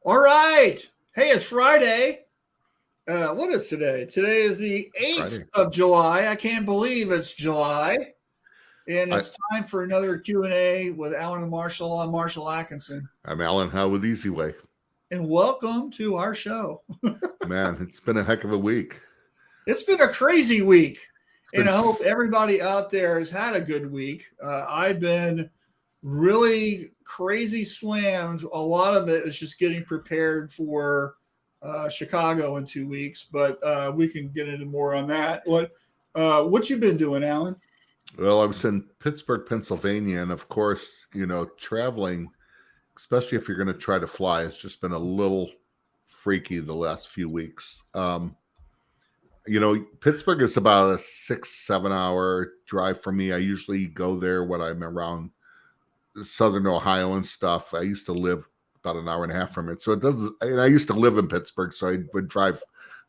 All right. Hey, it's Friday. What is today? Today is the 8th of July. I can't believe it's July. And it's time for another Q&A with Alan and Marshall. I'm Marshall Atkinson. I'm Alan Howe with Easy Way. And welcome to our show. Man, it's been a heck of a week. It's been a crazy week. And I hope everybody out there has had a good week. I've been really crazy slammed. A lot of it is just getting prepared for Chicago in 2 weeks, but we can get into more on that. What you been doing, Alan? Well, I was in Pittsburgh, Pennsylvania, and of course, traveling, especially if you're going to try to fly, it's just been a little freaky the last few weeks. Pittsburgh is about a 6-7 hour drive for me. I usually go there when I'm around Southern Ohio and stuff. I used to live about an hour and a half from it. So it doesn't, and I used to live in Pittsburgh, so I would drive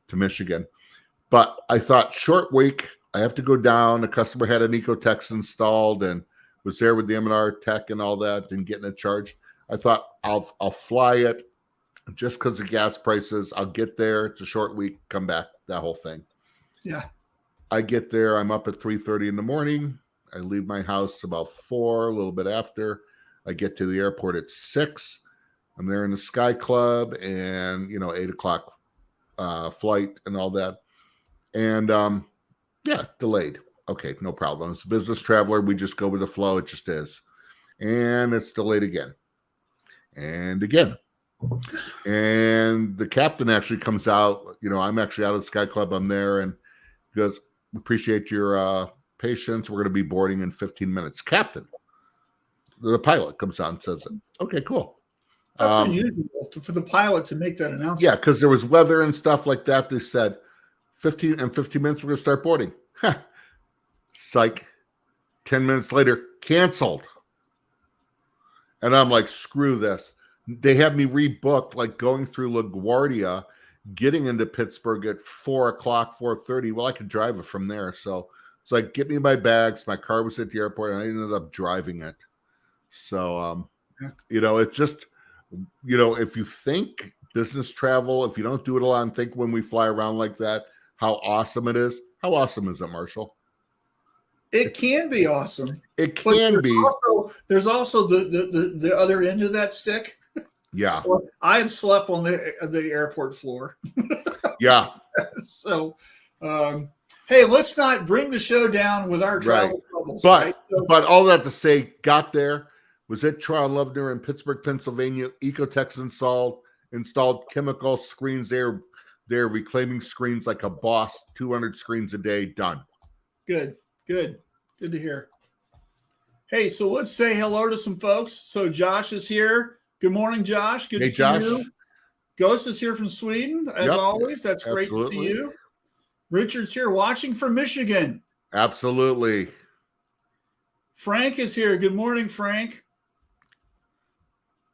to Michigan. But I thought, short week, I have to go down. A customer had an Ecotex installed and was there with the M&R tech and all that and getting a charge. I thought I'll fly it just because of gas prices. I'll get there. It's a short week, come back, that whole thing. Yeah. I get there. I'm up at 3:30 in the morning. I leave my house about 4, a little bit after. I get to the airport at 6. I'm there in the Sky Club and, 8 o'clock flight and all that. And, delayed. Okay, no problem. As a business traveler, we just go with the flow. It just is. And it's delayed again. And again. And the captain actually comes out. I'm actually out of the Sky Club. I'm there and he goes, appreciate your patience. We're going to be boarding in 15 minutes. Captain. The pilot comes out and says it. Okay, cool. That's unusual for the pilot to make that announcement. Yeah, because there was weather and stuff like that. They said 15 minutes, we're going to start boarding. Psych. 10 minutes later, canceled. And I'm like, screw this. They had me rebooked, like going through LaGuardia, getting into Pittsburgh at 4 o'clock, 4:30. Well, I could drive it from there. So it's like, get me my bags. My car was at the airport, and I ended up driving it. So, it's just, if you think business travel, if you don't do it a lot and think when we fly around like that, how awesome it is. How awesome is it, Marshall? It can be awesome. It can be. There's also the other end of that stick. Yeah. I've slept on the airport floor. Yeah. So, hey, let's not bring the show down with our travel troubles. But all that to say, got there, was at Trial Lovener in Pittsburgh, Pennsylvania. Ecotex installed chemical screens there. They're reclaiming screens like a boss, 200 screens a day, done. Good to hear. Hey, so let's say hello to some folks. So Josh is here. Good morning, Josh. Good to see you. Ghost is here from Sweden, as always. That's great to see you. Richard's here watching from Michigan. Absolutely. Frank is here. Good morning, Frank.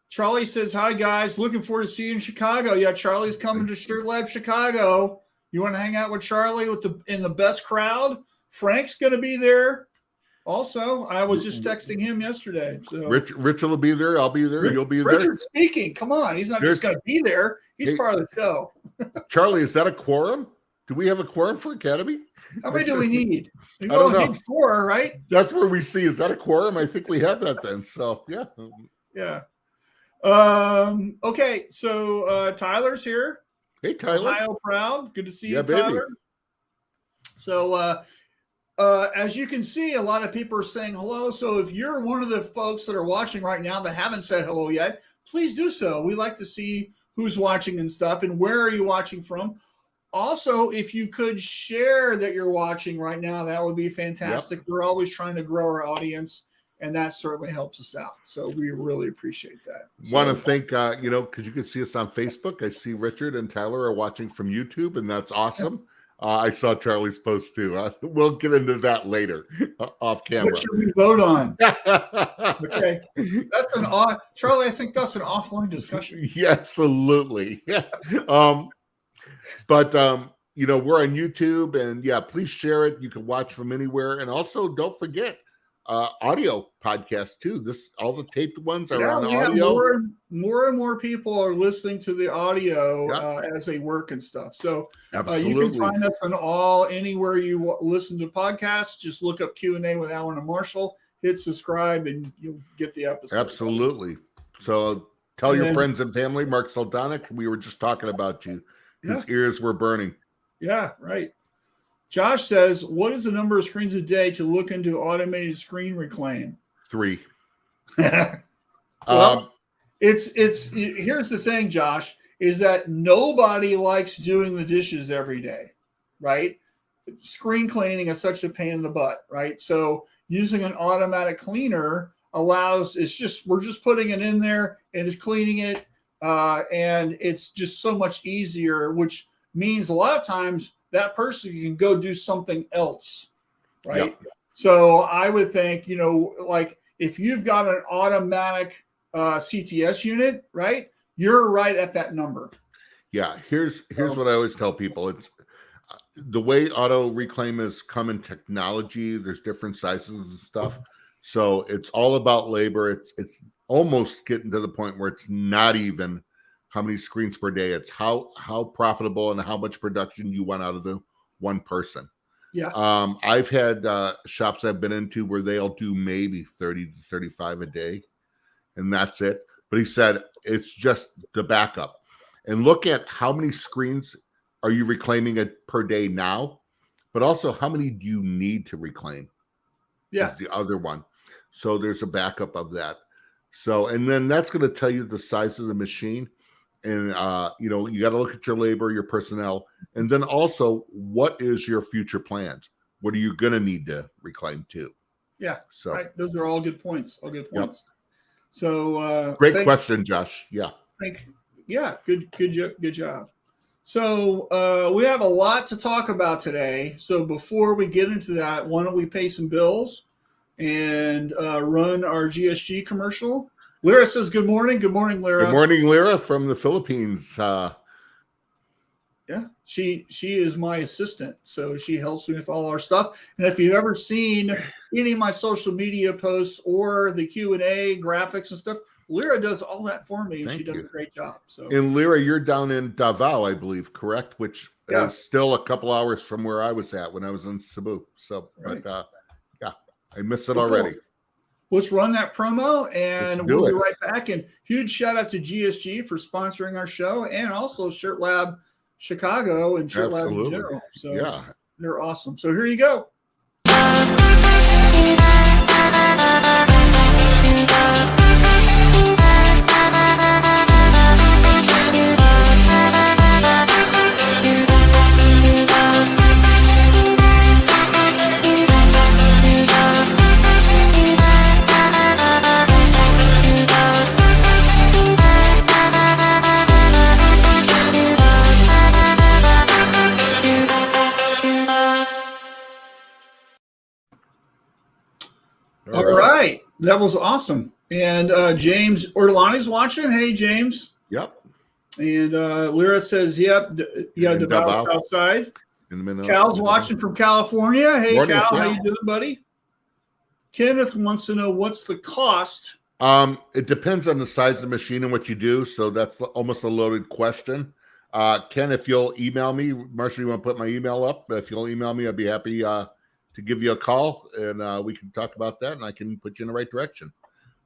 Charlie says, hi, guys. Looking forward to seeing you in Chicago. Yeah, Charlie's coming to Shirt Lab Chicago. You want to hang out with Charlie in the best crowd? Frank's going to be there. Also, I was just texting him yesterday. So Richard will be there. I'll be there. You'll be there. Richard's speaking. Come on. He's not just going to be there. He's part of the show. Charlie, is that a quorum? Do we have a quorum for Academy? How many do we need? We only need 4, right? That's where we see. Is that a quorum? I think we have that then. So, yeah. Yeah. Okay. So, Tyler's here. Hey, Tyler. Ohio proud. Good to see you, Tyler. Baby. So, as you can see, a lot of people are saying hello. So if you're one of the folks that are watching right now that haven't said hello yet, please do so. We like to see who's watching and stuff and where are you watching from. Also, if you could share that you're watching right now, that would be fantastic. Yep. We're always trying to grow our audience, and that certainly helps us out. So we really appreciate that. Want to thank, because you can see us on Facebook. I see Richard and Tyler are watching from YouTube, and that's awesome. I saw Charlie's post too. We'll get into that later off camera. What should we vote on? Okay, Charlie. I think that's an offline discussion. Yeah, absolutely. Yeah. But we're on YouTube, and please share it. You can watch from anywhere, and also don't forget, audio podcasts too. All the taped ones are on we have audio. more and more people are listening to the audio Yep. as they work and stuff. So Absolutely. you can find us anywhere you listen to podcasts. Just look up Q&A with Alan and Marshall, hit subscribe, and you'll get the episode. Absolutely. So tell your friends and family, Mark Saldonic, we were just talking about you. His ears were burning. Yeah, right. Josh says, what is the number of screens a day to look into automated screen reclaim? 3. Well, here's the thing, Josh, is that nobody likes doing the dishes every day, right? Screen cleaning is such a pain in the butt, right? So using an automatic cleaner we're just putting it in there and it's cleaning it. And it's just so much easier, which means a lot of times that person can go do something else, right? Yep. So I would think, like if you've got an automatic CTS unit, right, you're right at that number. Yeah, here's what I always tell people. It's the way auto reclaim has come in technology. There's different sizes and stuff. So it's all about labor. It's almost getting to the point where it's not even how many screens per day. It's how profitable and how much production you want out of the one person. Yeah. I've had shops I've been into where they'll do maybe 30 to 35 a day, and that's it. But he said it's just the backup. And look at how many screens are you reclaiming it per day now, but also how many do you need to reclaim? Yeah. Is the other one. So there's a backup of that. So, and then that's going to tell you the size of the machine. And, you got to look at your labor, your personnel, and then also what is your future plans? What are you going to need to reclaim too? Yeah. So right. Those are all good points. Yep. So great question, Josh. Yeah. Good job. So we have a lot to talk about today. So before we get into that, why don't we pay some bills and run our GSG commercial? Lyra says, good morning. Good morning, Lyra. Good morning, Lyra from the Philippines. Yeah, she is my assistant. So she helps me with all our stuff. And if you've ever seen any of my social media posts or the Q&A graphics and stuff, Lyra does all that for me, and she does a great job. So, and Lyra, you're down in Davao, I believe, correct? Which is still a couple hours from where I was at when I was in Cebu. So, right. But I missed it already. Cool. Let's run that promo, and we'll be right back. And huge shout out to GSG for sponsoring our show, and also Shirt Lab Chicago and Shirt Lab in general. So they're awesome. So here you go. All right. That was awesome. And James Ortolani's watching. Hey, James. Yep. And Lyra says, yep. Davao outside. Cal's watching from California. Hey, morning, Cal. How you doing, buddy? Kenneth wants to know what's the cost. It depends on the size of the machine and what you do. So that's almost a loaded question. Ken, if you'll email me, Marshall, you want to put my email up? If you'll email me, I'd be happy to give you a call, and we can talk about that, and I can put you in the right direction.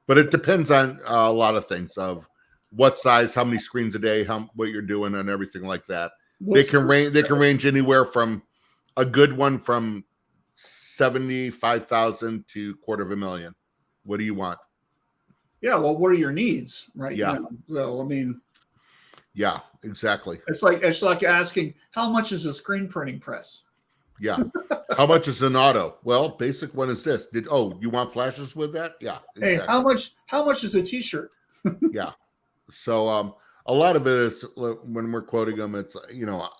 But it depends on a lot of things of what size, how many screens a day, what you're doing, and everything like that. They can range anywhere from a good one from 75,000 to $250,000. What do you want? Yeah, well, what are your needs right now? So, I mean, yeah, exactly. It's like asking how much is a screen printing press? Yeah. How much is an auto? Well, basic one is this. You want flashes with that? Yeah. Exactly. Hey, how much is a t-shirt? Yeah. So a lot of it is when we're quoting them, it's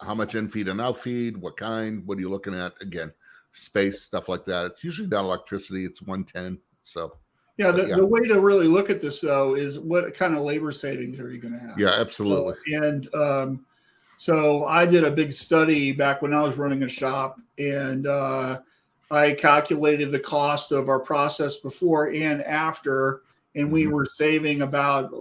how much in-feed and out-feed, what kind, what are you looking at? Again, space, stuff like that. It's usually not electricity, it's 110. So the way to really look at this though is what kind of labor savings are you going to have? Yeah, absolutely. So I did a big study back when I was running a shop, and I calculated the cost of our process before and after, and we were saving about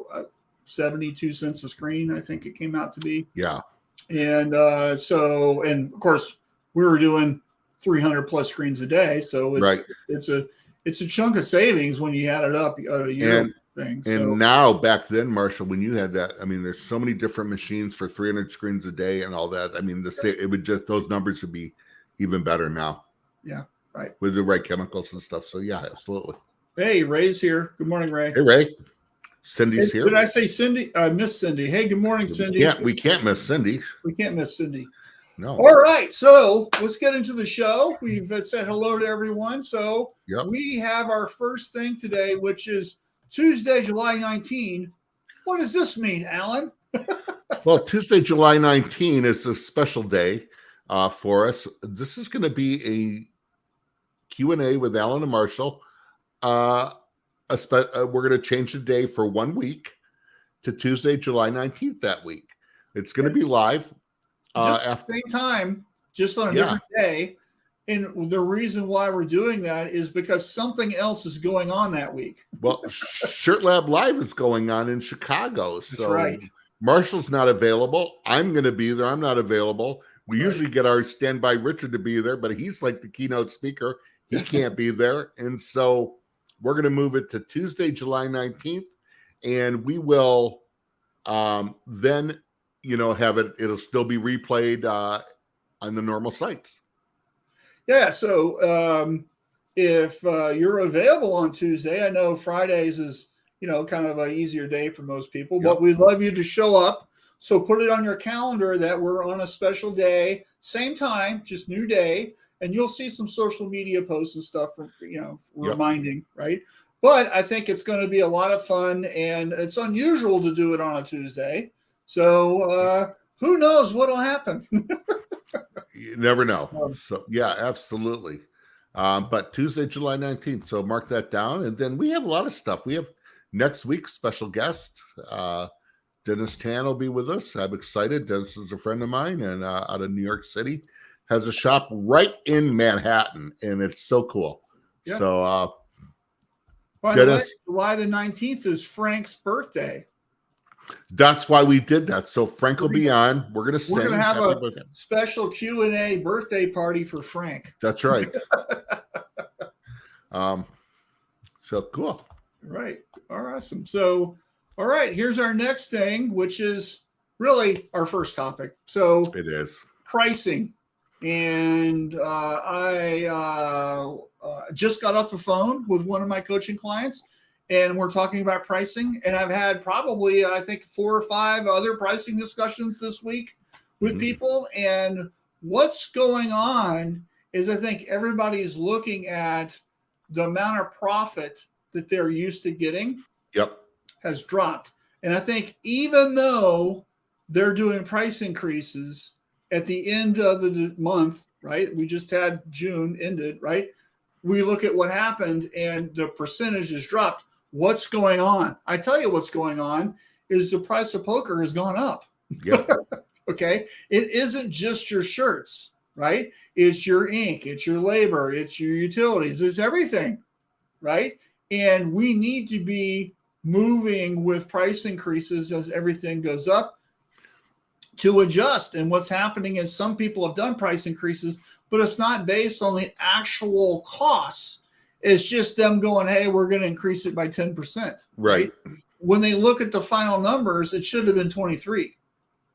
72 cents a screen, I think it came out to be. Yeah. And and of course, we were doing 300 plus screens a day. So it's a chunk of savings when you add it up a year thing. And now back then, Marshall, when you had that, I mean, there's so many different machines for 300 screens a day and all that. I mean, it would just, those numbers would be even better now. Yeah. Right. With the right chemicals and stuff. So yeah, absolutely. Hey, Ray's here. Good morning, Ray. Hey, Ray. Cindy's here. Did I say Cindy? I missed Cindy. Hey, good morning, Cindy. We can't miss Cindy. We can't miss Cindy. No. All right. So let's get into the show. We've said hello to everyone. So we have our first thing today, which is Tuesday, July 19. What does this mean, Alan? Well, Tuesday, July 19 is a special day for us. This is going to be a Q&A with Alan and Marshall. We're going to change the day for 1 week to Tuesday, July 19th that week. It's going to be live. Just at the same time, just on a different day. And the reason why we're doing that is because something else is going on that week. Well, Shirt Lab Live is going on in Chicago. So that's right. Marshall's not available. I'm going to be there. I'm not available. We usually get our standby Richard to be there, but he's like the keynote speaker. He can't be there. And so we're going to move it to Tuesday, July 19th. And we will then, have it. It'll still be replayed on the normal sites. Yeah. So if you're available on Tuesday, I know Fridays is, kind of an easier day for most people, but we'd love you to show up. So put it on your calendar that we're on a special day, same time, just new day. And you'll see some social media posts and stuff from, reminding, right? But I think it's going to be a lot of fun, and it's unusual to do it on a Tuesday. So who knows what'll happen? You never know. So yeah, absolutely. But Tuesday, July 19th. So mark that down. And then we have a lot of stuff. We have next week's special guest. Dennis Tan will be with us. I'm excited. Dennis is a friend of mine and out of New York City. Has a shop right in Manhattan, and it's so cool. Yeah. So, by the way, July the 19th is Frank's birthday. That's why we did that. So Frank will be on. We're going to have a special Q&A birthday party for Frank. That's right. So cool. Right. Awesome. So, all right, here's our next thing, which is really our first topic. So it is pricing. And I just got off the phone with one of my coaching clients, and we're talking about pricing. And I've had probably, I think, 4 or 5 other pricing discussions this week with people. And what's going on is I think everybody's looking at the amount of profit that they're used to getting has dropped. And I think even though they're doing price increases at the end of the month, right? We just had June ended, right? We look at what happened and the percentage has dropped. What's going on? I tell you what's going on is the price of poker has gone up. Yep. Okay. It isn't just your shirts, right? It's your ink, it's your labor, it's your utilities, it's everything, right? And we need to be moving with price increases as everything goes up to adjust. And what's happening is some people have done price increases, but it's not based on the actual costs. It's just them going, hey, we're going to increase it by 10%. Right. When they look at the final numbers, it should have been 23,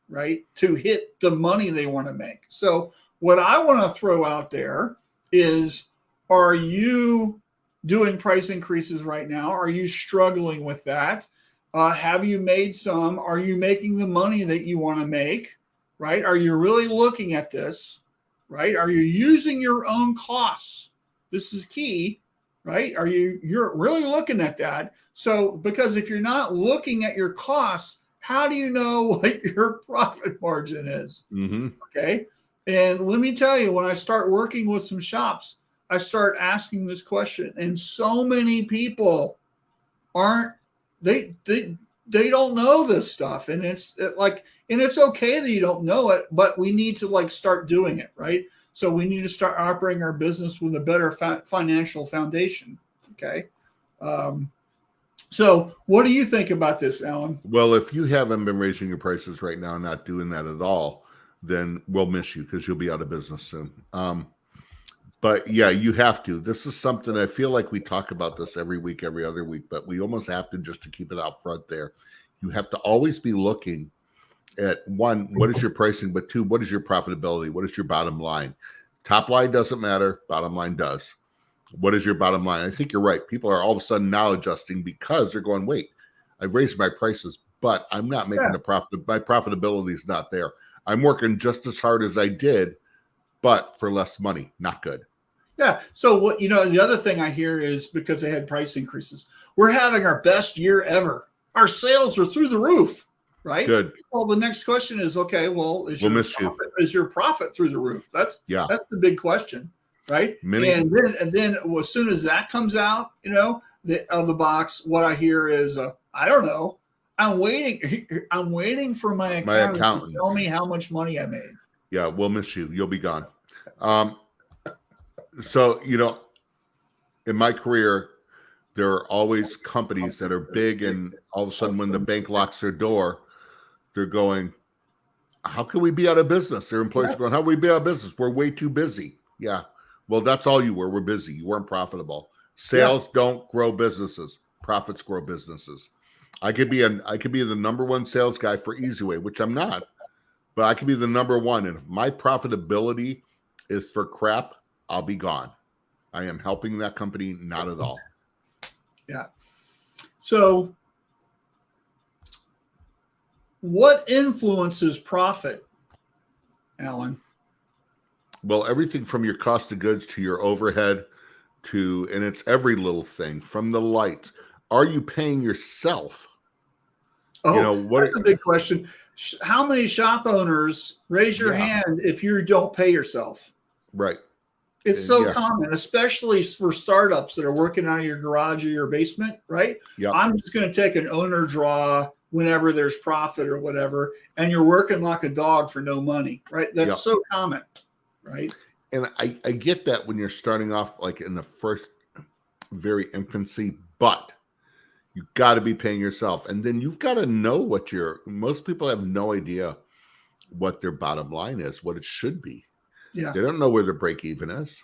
right? To hit the money they want to make. So what I want to throw out there is, are you doing price increases right now? Are you struggling with that? Have you made some? Are you making the money that you want to make, right? Are you really looking at this, right? Are you using your own costs? This is key, right? You're really looking at that? So, because if you're not looking at your costs, how do you know what your profit margin is? Okay. And let me tell you, when I start working with some shops, I start asking this question, and so many people they don't know this stuff, and it's okay that you don't know it, but we need to start doing it, right? So we need to start operating our business with a better financial foundation. Okay. So what do you think about this, Alan? Well, if you haven't been raising your prices right now, not doing that at all, then we'll miss you because you'll be out of business soon. But yeah, you have to. This is something I feel like we talk about this every week, every other week, but we almost have to just to keep it out front there. You have to always be looking at, one, what is your pricing, but two, what is your profitability? What is your bottom line? Top line doesn't matter. Bottom line does. What is your bottom line? I think you're right. People are all of a sudden now adjusting because they're going, wait, I've raised my prices, but I'm not making the profit. My profitability is not there. I'm working just as hard as I did, but for less money. Not good. Yeah. So what, the other thing I hear is because they had price increases, we're having our best year ever. Our sales are through the roof, right? Good. Well, the next question is, okay, well, is your profit through the roof? That's the big question, right? And then as soon as that comes out, of the box, what I hear is, I don't know. I'm waiting for my accountant to tell me how much money I made. Yeah, we'll miss you. You'll be gone. So, in my career, there are always companies that are big, and all of a sudden when the bank locks their door, they're going, how can we be out of business? Their employees are going, how can we be out of business? We're way too busy. Yeah. Well, that's all you were. We're busy. You weren't profitable. Sales don't grow businesses. Profits grow businesses. I could be the number one sales guy for EasyWay, which I'm not, but I could be the number one. And if my profitability is for crap, I'll be gone. I am helping that company not at all. Yeah. So what influences profit, Alan? Well, everything from your cost of goods to your overhead and it's every little thing from the lights. Are you paying yourself? Oh, that's a big question. How many shop owners raise your hand if you don't pay yourself? Right. It's so common, especially for startups that are working out of your garage or your basement, right? Yep. I'm just going to take an owner draw whenever there's profit or whatever, and you're working like a dog for no money, right? That's so common, right? And I get that when you're starting off like in the first very infancy, but you got to be paying yourself. And then you've got to know most people have no idea what their bottom line is, what it should be. Yeah. They don't know where the break even is.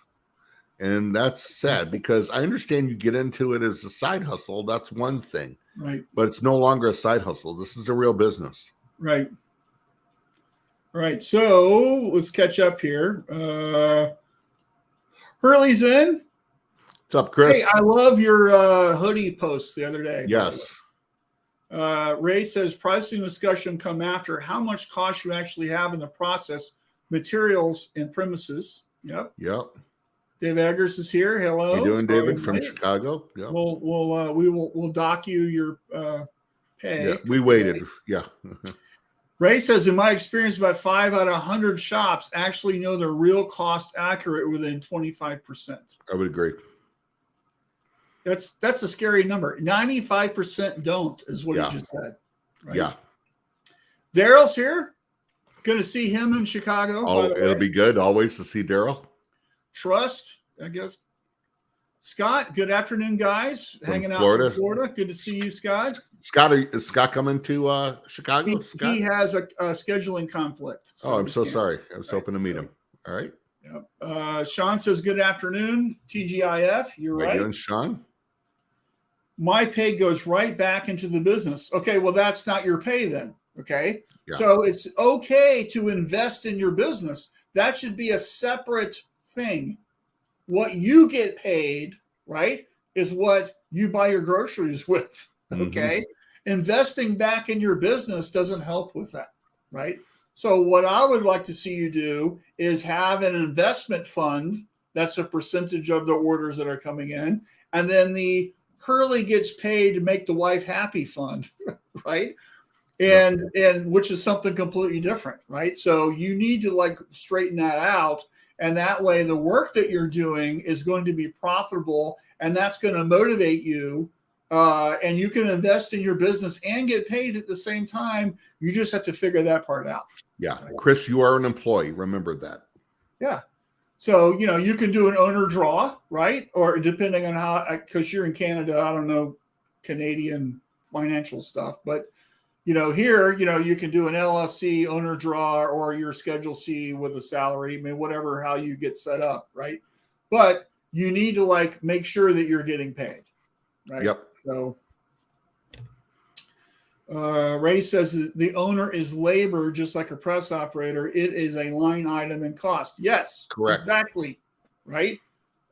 And that's sad because I understand you get into it as a side hustle. That's one thing. Right. But it's no longer a side hustle. This is a real business. Right. All right. So let's catch up here. Hurley's in. What's up, Chris? Hey, I love your hoodie post the other day. Yes. Ray says pricing discussion come after how much cost you actually have in the process, materials and premises. Yep. Dave Eggers is here. Hello. How you doing, David, from Chicago? Yeah. We'll dock you your pay. Yeah, we waited. Yeah. Ray says, in my experience, about 5 out of 100 shops actually know their real cost accurate within 25%. I would agree. That's a scary number. 95% don't is what he just said. Right? Yeah. Daryl's here. Going to see him in Chicago. Oh, it'll be good always to see Daryl. Trust, I guess. Scott, good afternoon, guys. Hanging out in Florida. Good to see you, Scott. Scott, is Scott coming to Chicago? He has a scheduling conflict. So I'm so sorry. I was hoping to meet him. All right. Yep. Sean says, good afternoon, TGIF. You're right. How you doing, Sean? My pay goes right back into the business. Okay, well, that's not your pay then. Okay. Yeah. So it's okay to invest in your business. That should be a separate thing. What you get paid, right, is what you buy your groceries with. Okay. Mm-hmm. Investing back in your business doesn't help with that, right? So what I would like to see you do is have an investment fund. That's a percentage of the orders that are coming in. And then the Hurley gets paid to make the wife happy fund, right? And which is something completely different, right? So you need to straighten that out. And that way the work that you're doing is going to be profitable, and that's going to motivate you. And you can invest in your business and get paid at the same time. You just have to figure that part out. Yeah. Chris, you are an employee. Remember that. Yeah. So, you can do an owner draw, right? Or depending on how, because you're in Canada, I don't know Canadian financial stuff, but here, you can do an LLC owner draw or your Schedule C with a salary, I mean, whatever, how you get set up, right? But you need to make sure that you're getting paid, right? Yep. So Ray says the owner is labor, just like a press operator. It is a line item in cost. Yes, correct. Exactly, right?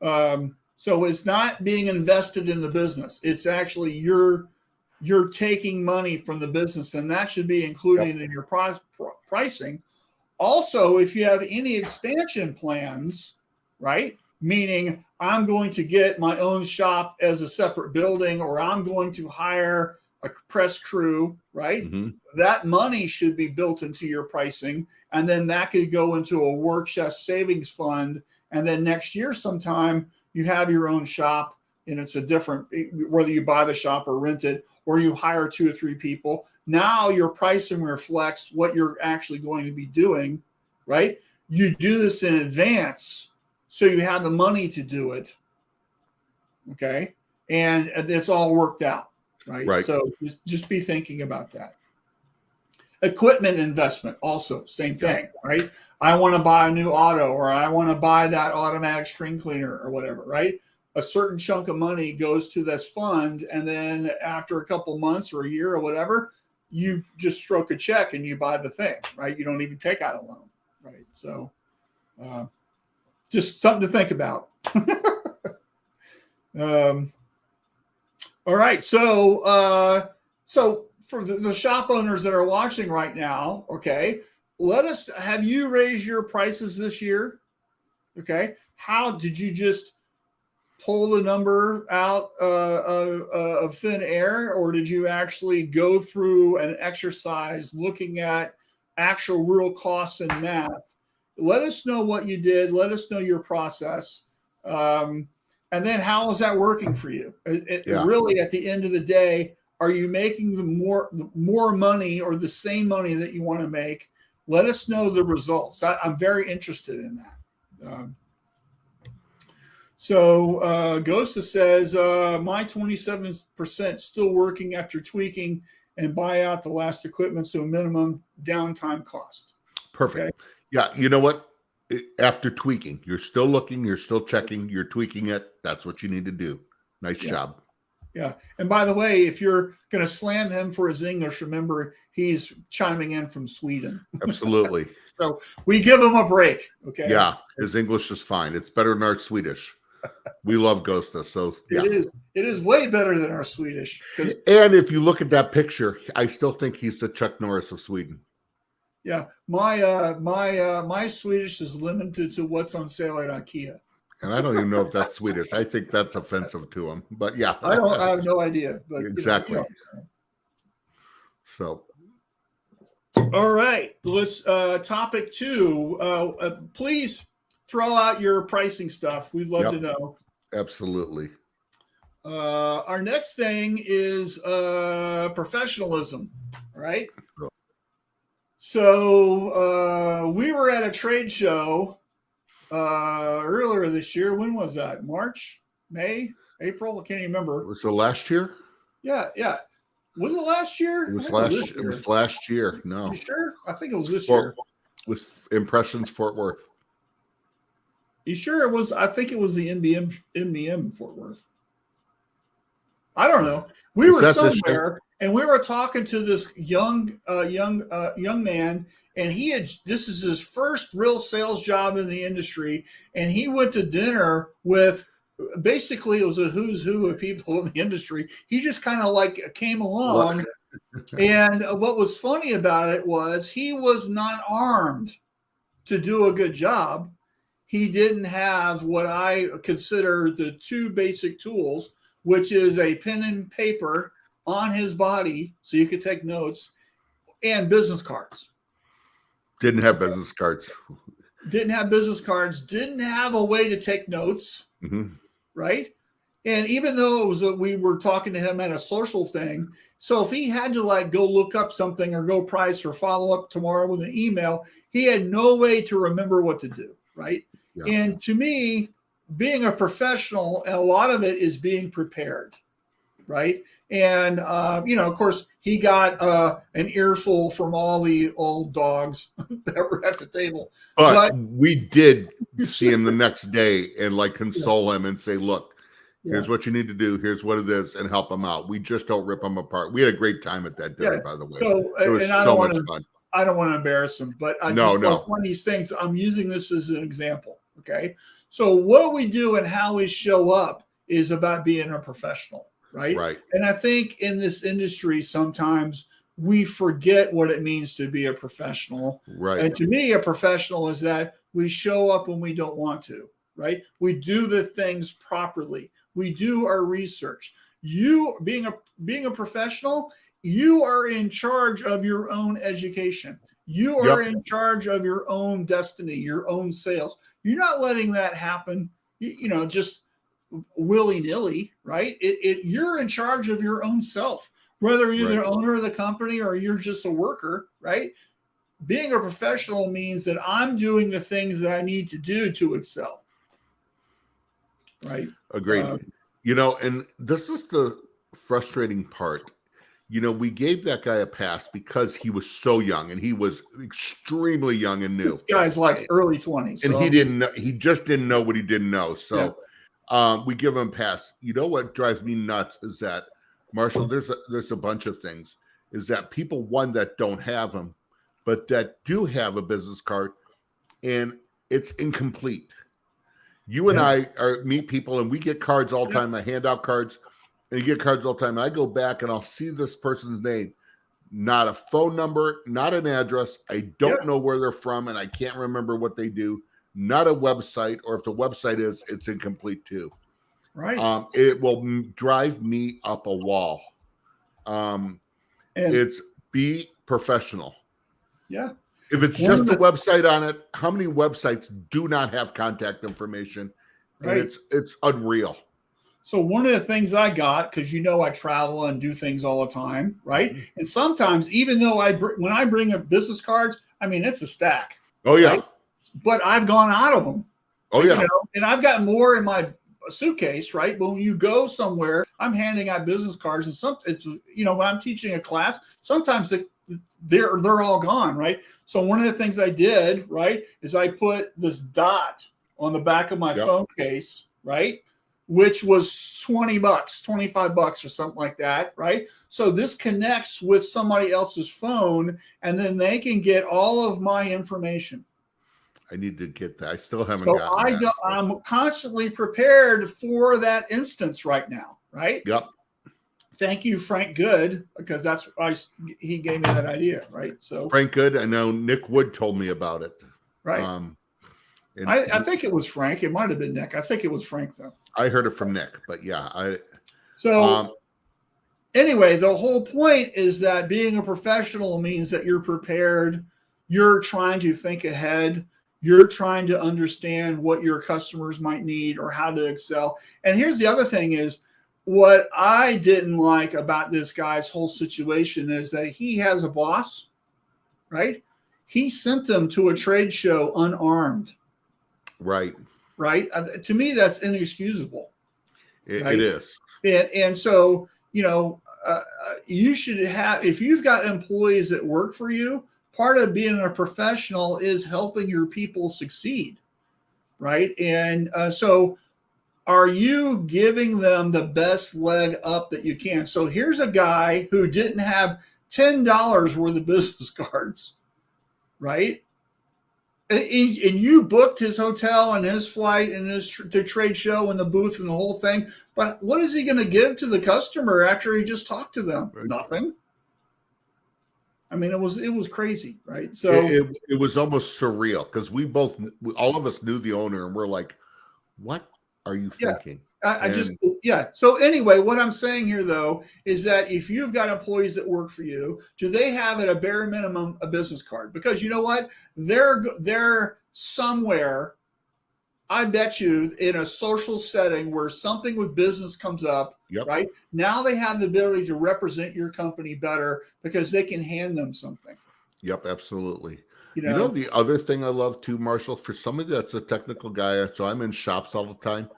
So it's not being invested in the business. It's actually you're taking money from the business, and that should be included in your pricing. Also, if you have any expansion plans, right? Meaning I'm going to get my own shop as a separate building, or I'm going to hire a press crew, right? Mm-hmm. That money should be built into your pricing, and then that could go into a war chest savings fund. And then next year sometime you have your own shop, and it's a different, whether you buy the shop or rent it, or you hire 2 or 3 people. Now your pricing reflects what you're actually going to be doing, right? You do this in advance, so you have the money to do it, okay? And it's all worked out, right? So just be thinking about that. Equipment investment, also same thing, right? I want to buy a new auto, or I want to buy that automatic screen cleaner or whatever, right? A certain chunk of money goes to this fund, and then after a couple months or a year or whatever, you just stroke a check and you buy the thing, right? You don't even take out a loan, right? So just something to think about. All right, so for the shop owners that are watching right now, okay, have you raised your prices this year? Okay, how did you just pull the number out of thin air, or did you actually go through an exercise looking at actual real costs and math? Let us know what you did. Let us know your process. And then how is that working for you? Really, at the end of the day, are you making the more money or the same money that you want to make? Let us know the results. I'm very interested in that. So Gosa says, my 27% still working after tweaking and buy out the last equipment, so minimum downtime cost. Perfect. Okay? Yeah, you know what? After tweaking, you're still looking, you're still checking, you're tweaking it. That's what you need to do. Nice job. Yeah. And by the way, if you're going to slam him for his English, remember he's chiming in from Sweden. Absolutely. So we give him a break. Okay. Yeah. His English is fine. It's better than our Swedish. We love Gosta. So yeah. It is way better than our Swedish. And if you look at that picture, I still think he's the Chuck Norris of Sweden. Yeah. My Swedish is limited to what's on sale at IKEA. And I don't even know if that's Swedish. I think that's offensive to him. But yeah. I have no idea. But exactly. So. All right. Let's topic 2. Please throw out your pricing stuff. We'd love to know. Absolutely. Our next thing is professionalism. All right. So we were at a trade show earlier this year. When was that? March, May, April? I can't even remember. Was it last year? Yeah. Was it last year? It was last year. No. You sure? I think it was this year. With Impressions Fort Worth. You sure it was? I think it was the NBM Fort Worth. I don't know. We were somewhere, and we were talking to this young man, and this is his first real sales job in the industry, and he went to dinner with, basically it was a who's who of people in the industry. He just kind of came along, and what was funny about it was he was not armed to do a good job. He didn't have what I consider the 2 basic tools, which is a pen and paper on his body so you could take notes, and business cards. Didn't have business cards. Didn't have a way to take notes, right? And even though it was we were talking to him at a social thing, so if he had to go look up something or go price or follow up tomorrow with an email, he had no way to remember what to do, right? Yeah. And to me, being a professional, a lot of it is being prepared, right? And of course, he got an earful from all the old dogs that were at the table. But But we did see him the next day and like yeah, console him and say, look, yeah, here's what you need to do. Here's what it is, and help him out. We just don't rip him apart. We had a great time at that dinner, yeah. by the way. So, It was and I so don't much want to, fun. I don't want to embarrass him, but I No, just like no. one of these things. I'm using this as an example. Okay. So what we do and how we show up is about being a professional, right? Right. And I think in this industry, sometimes we forget what it means to be a professional. Right. And to me, a professional is that we show up when we don't want to, right? We do the things properly. We do our research. You being a professional, you are in charge of your own education. You are Yep. in charge of your own destiny, your own sales. You're not letting that happen, just willy-nilly, right? You're in charge of your own self, whether you're Right. the owner of the company or you're just a worker, right? Being a professional means that I'm doing the things that I need to do to excel, right? Agreed. And this is the frustrating part. We gave that guy a pass because he was so young, and he was extremely young and new. This guy's like early 20s. And So, he didn't know, he just didn't know what he didn't know. yeah. So we give him a pass. You know what drives me nuts is that, Marshall, there's a bunch of things, is that people, one, that don't have them, but that do have a business card, and it's incomplete. You and I meet people, and we get cards all the time. I hand out cards, and you get cards all the time. I go back, and I'll see this person's name, not a phone number, not an address. I don't know where they're from, and I can't remember what they do. Not a website, or if the website is, it's incomplete too. Right. It will drive me up a wall. It's be professional. Yeah. If it's just a website on it, how many websites do not have contact information? Right. And it's unreal. So one of the things I got, because I travel and do things all the time, right? And sometimes, even though when I bring up business cards, it's a stack. Oh yeah. Right? But I've gone out of them. Oh yeah. And I've got more in my suitcase, right? But when you go somewhere, I'm handing out business cards, and when I'm teaching a class, sometimes they're all gone, right? So one of the things I did, right, is I put this dot on the back of my phone case, right, which was $20, $25 or something like that, right? So this connects with somebody else's phone, and then they can get all of my information. I need to get that. I still haven't gotten that. I'm constantly prepared for that instance right now, right? Yep. Thank you, Frank Good, because he gave me that idea, right? So Frank Good, I know Nick Wood told me about it. Right. I think it was Frank. It might have been Nick. I think it was Frank, though. I heard it from Nick, but yeah. Anyway, the whole point is that being a professional means that you're prepared. You're trying to think ahead. You're trying to understand what your customers might need or how to excel. And here's the other thing is, what I didn't like about this guy's whole situation is that he has a boss, right? He sent them to a trade show unarmed. Right. Right. To me, that's inexcusable. It is. And so, you should have, if you've got employees that work for you, part of being a professional is helping your people succeed. Right. And so are you giving them the best leg up that you can? So here's a guy who didn't have $10 worth of business cards, right? And you booked his hotel and his flight and the trade show and the booth and the whole thing. But what is he going to give to the customer after he just talked to them? Right. Nothing. It was crazy, right? So it was almost surreal because all of us knew the owner, and we're like, what are you thinking? So anyway, what I'm saying here, though, is that if you've got employees that work for you, do they have at a bare minimum a business card? Because you know what? They're somewhere, I bet you, in a social setting where something with business comes up, right? Now they have the ability to represent your company better because they can hand them something. Yep, absolutely. You You know, know, the other thing I love too, Marshall, for somebody that's a technical guy, so I'm in shops all the time,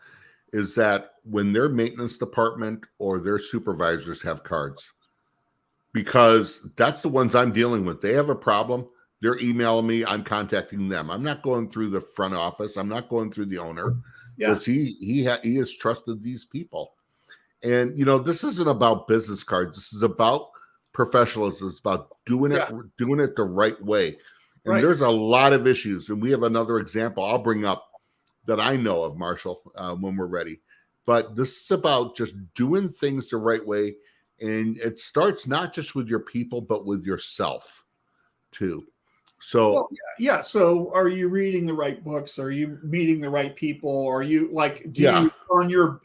is that when their maintenance department or their supervisors have cards, because that's the ones I'm dealing with. They have a problem. They're emailing me. I'm contacting them. I'm not going through the front office. I'm not going through the owner yeah, because he has trusted these people. And this isn't about business cards. This is about professionalism. It's about doing yeah, it the right way. And right. there's a lot of issues. And we have another example I'll bring up that I know of, Marshall, when we're ready. But this is about just doing things the right way. And it starts not just with your people, but with yourself too. So, Well, yeah. So, are you reading the right books? Are you meeting the right people? Are you like, do yeah, you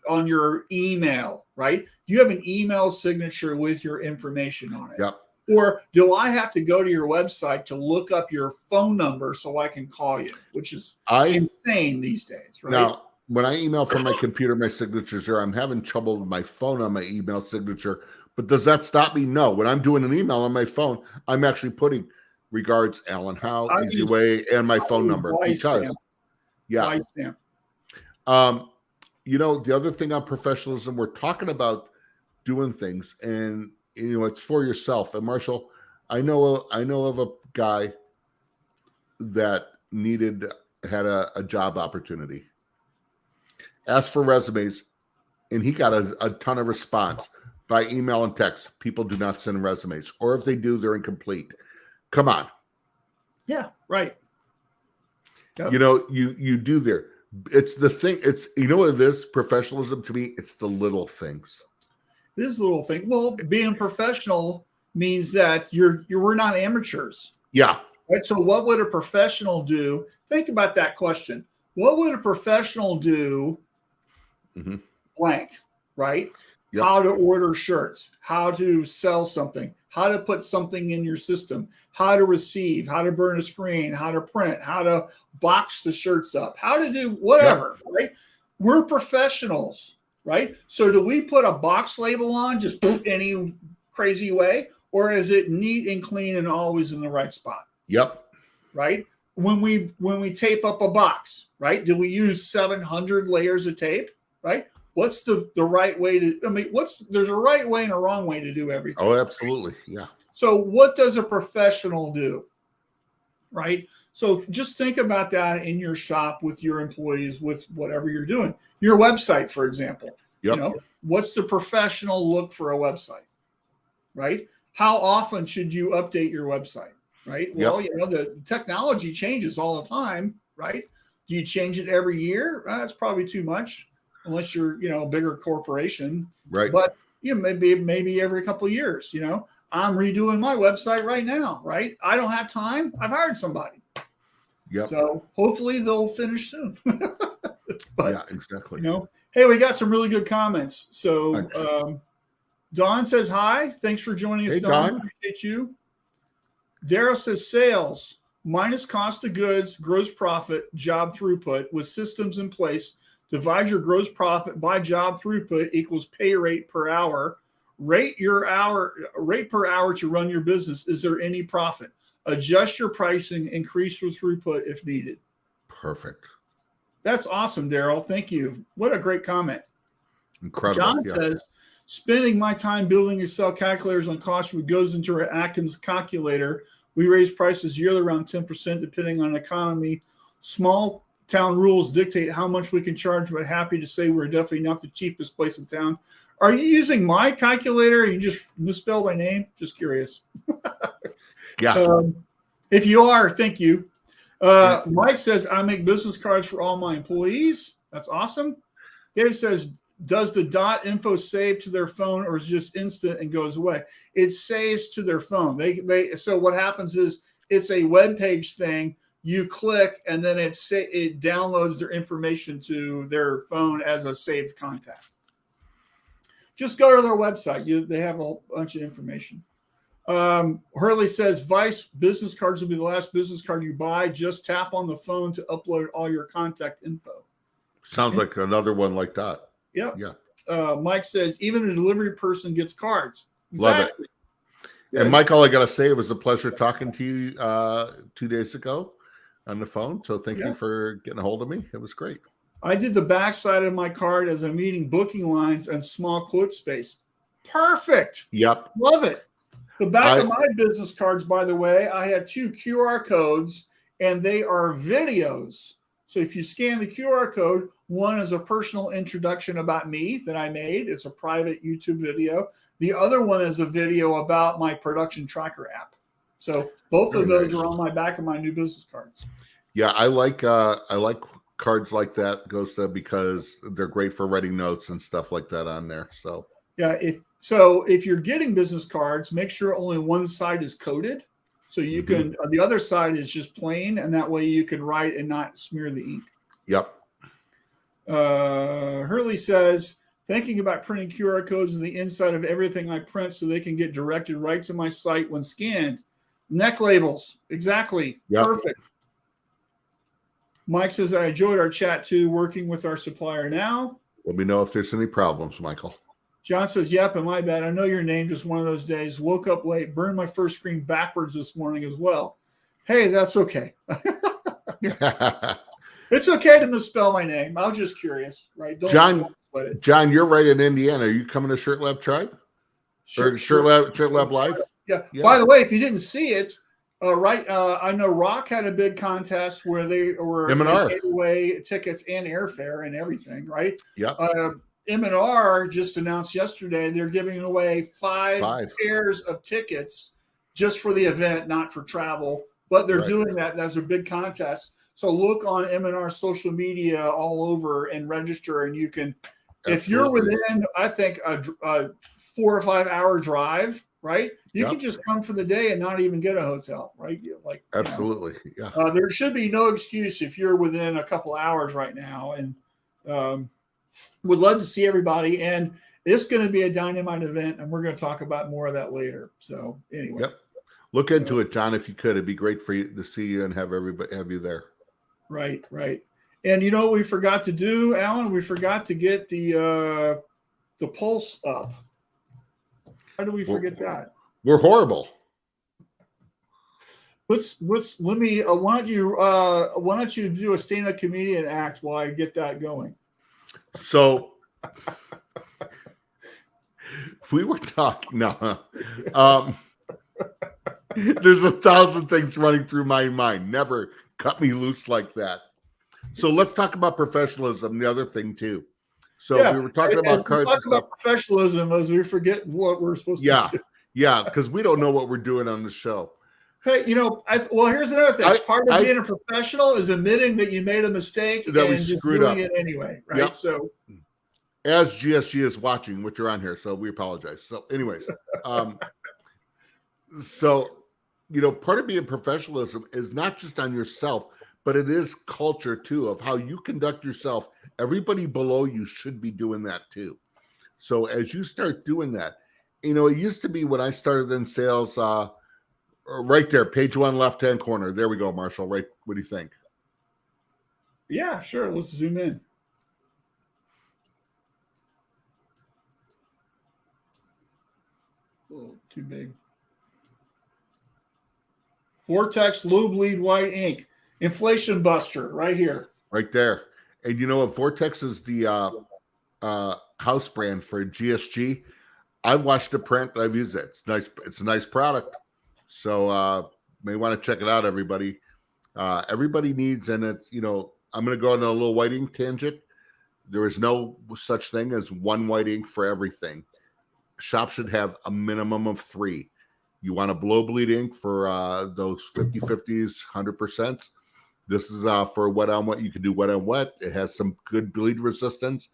on your email, right? Do you have an email signature with your information on it? yep. Or do I have to go to your website to look up your phone number so I can call you, which is I insane these days, right? Now, when I email from my computer, my signature's there. I'm having trouble with my phone on my email signature. But does that stop me? No. When I'm doing an email on my phone, I'm actually putting regards, Alan Howe, I Easy use Way, and my phone use number Y because, stamp, yeah. Y stamp. The other thing on professionalism, we're talking about doing things, and it's for yourself. And Marshall, I know of a guy that had a job opportunity, asked for resumes, and he got a ton of response by email and text. People do not send resumes, or if they do, they're incomplete. Come on. Yeah, right. Yep. You do there. It's the thing. It's what it is. Professionalism to me, it's the little things. This little thing. Well, being professional means that we're not amateurs. Yeah. Right. So what would a professional do? Think about that question. What would a professional do? Mm-hmm. Blank, right? Yep. How to order shirts, how to sell something, how to put something in your system, how to receive, how to burn a screen, how to print, how to box the shirts up, how to do whatever, Yep. right? We're professionals, right? So do we put a box label on just any crazy way, or is it neat and clean and always in the right spot? Yep. Right? When we tape up a box, right? Do we use 700 layers of tape, right? What's the right way to, there's a right way and a wrong way to do everything. Oh, absolutely. Yeah. So what does a professional do? Right? So just think about that in your shop with your employees, with whatever you're doing. Your website, for example. Yep. What's the professional look for a website? Right? How often should you update your website? Right? Well, the technology changes all the time, right? Do you change it every year? That's probably too much, unless you're, a bigger corporation. Right. But maybe every couple of years. I'm redoing my website right now. Right? I don't have time. I've hired somebody. Yep. So hopefully they'll finish soon. But, yeah, exactly. Hey, we got some really good comments. So Don says hi. Thanks for joining us, Hey, Don. Don. Appreciate you. Daryl says sales minus cost of goods, gross profit, job throughput with systems in place. Divide your gross profit by job throughput equals pay rate per hour. Rate per hour to run your business. Is there any profit? Adjust your pricing, increase your throughput if needed. Perfect. That's awesome, Daryl. Thank you. What a great comment. Incredible. John says, spending my time building Excel calculators on cost goes into our Atkinson calculator. We raise prices yearly around 10% depending on economy. Small town rules dictate how much we can charge, but happy to say we're definitely not the cheapest place in town. Are you using my calculator? Or you just misspelled my name? Just curious. Yeah. If you are, thank you. Mike says, I make business cards for all my employees. That's awesome. Dave says, does the .info save to their phone or is it just instant and goes away? It saves to their phone. So what happens is it's a web page thing. You click and then it downloads their information to their phone as a saved contact. Just go to their website. They have a bunch of information. Hurley says, Vice business cards will be the last business card you buy. Just tap on the phone to upload all your contact info. Sounds like another one like that. Yep. Yeah. Mike says, even a delivery person gets cards. Exactly. Love it. And Michael, I got to say, it was a pleasure talking to you 2 days ago on the phone. So thank you for getting a hold of me. It was great. I did the backside of my card as I'm meeting booking lines and small quote space. Perfect. Yep. Love it. The back of my business cards, by the way, I have 2 QR codes, and they are videos. So if you scan the QR code, one is a personal introduction about me that I made. It's a private YouTube video. The other one is a video about my production tracker app. So both of those are on my back of my new business cards. Yeah, I like cards like that, Gosta, because they're great for writing notes and stuff like that on there. So yeah, if you're getting business cards, make sure only one side is coded. So you can, the other side is just plain, and that way you can write and not smear the ink. Yep. Hurley says, thinking about printing QR codes on the inside of everything I print so they can get directed right to my site when scanned. Neck labels. Exactly. Yep. Perfect. Mike says, I enjoyed our chat too, working with our supplier now. Let me know if there's any problems, Michael. John says, yep, and my bad. I know your name, just one of those days. Woke up late, burned my first screen backwards this morning as well. Hey, that's okay. It's okay to misspell my name. I was just curious, right? John, you're right in Indiana. Are you coming to Shirt Lab Tribe? Or Shirt Lab Live? Yeah. By the way, if you didn't see it, I know Rock had a big contest where they gave away tickets and airfare and everything, right? Yeah. M&R just announced yesterday they're giving away five pairs of tickets just for the event, not for travel, but they're doing that. That's a big contest. So look on M&R social media all over and register, and you can, if you're within, I think, a 4 or 5 hour drive, right? You can just come for the day and not even get a hotel, right? Absolutely. Yeah. There should be no excuse if you're within a couple hours right now, and would love to see everybody. And it's going to be a dynamite event, and we're going to talk about more of that later. So anyway, look into it, John, if you could. It'd be great for you to see you and have you there. Right. And you know what we forgot to do, Alan? We forgot to get the pulse up. How do we forget that? We're horrible. Let me. Why don't you do a stand-up comedian act while I get that going? So we were talking. No, there's 1,000 things running through my mind. Never cut me loose like that. So let's talk about professionalism. The other thing too. So we were talking about cards. Talk about professionalism as we forget what we're supposed to do. Yeah, because we don't know what we're doing on the show. Hey, here's another thing. Part of being a professional is admitting that you made a mistake that we and screwed up it anyway, right? Yep. So, as GSG is watching, which you're on here, so we apologize. So, anyways, part of being professionalism is not just on yourself, but it is culture too of how you conduct yourself. Everybody below you should be doing that too. So as you start doing that, it used to be when I started in sales, right there, page 1, left-hand corner. There we go, Marshall. Right. What do you think? Yeah, sure. Let's zoom in. Oh, too big. Vortex low bleed white ink. Inflation buster right here. Right there. And you know what? Vortex is the house brand for GSG. I've watched the print. I've used it. It's nice. It's a nice product. So may want to check it out, everybody. Everybody needs, and it's, I'm going to go on a little white ink tangent. There is no such thing as one white ink for everything. Shop should have a minimum of 3. You want a blow bleed ink for those 50/50s, 100%. This is for wet on wet. You can do wet on wet. It has some good bleed resistance,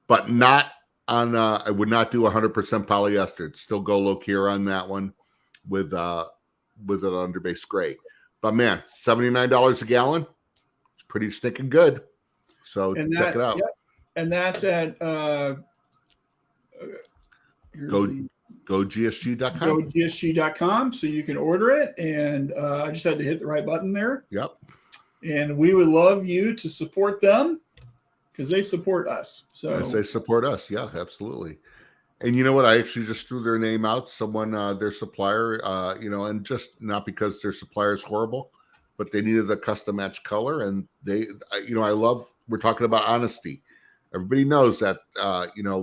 but not on. I would not do 100% polyester. It'd still go low key on that one with an underbase gray. But man, $79 a gallon. It's pretty stinking good. So check it out. Yep. And that's at GoGSG.com. GoGSG.com, so you can order it. And I just had to hit the right button there. Yep. And we would love you to support them because they support us. So as they support us, yeah, absolutely. And you know what? I actually just threw their name out. Someone, their supplier, and just not because their supplier is horrible, but they needed a custom match color. And I love, we're talking about honesty. Everybody knows that,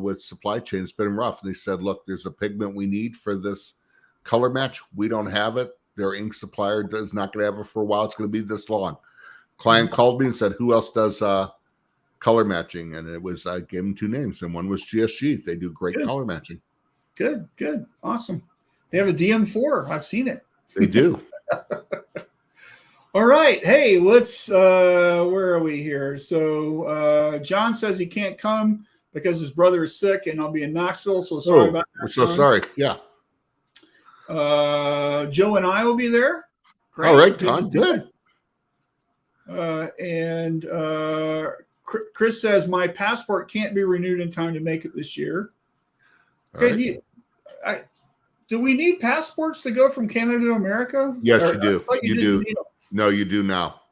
with supply chain, it's been rough. And they said, look, there's a pigment we need for this color match. We don't have it. Their ink supplier is not going to have it for a while. It's going to be this long. Client called me and said, who else does color matching? And it was, I gave them two names, and one was GSG. They do great color matching. Good. Awesome. They have a DM4. I've seen it. They do. All right. Hey, let's, where are we here? So John says he can't come because his brother is sick and I'll be in Knoxville. So sorry about that. We're so sorry. Yeah. Joe and I will be there. Great. All right, Don. Good. And Chris says my passport can't be renewed in time to make it this year. Okay. Right. Do we need passports to go from Canada to America? Yes, you do. You do. No, you do now.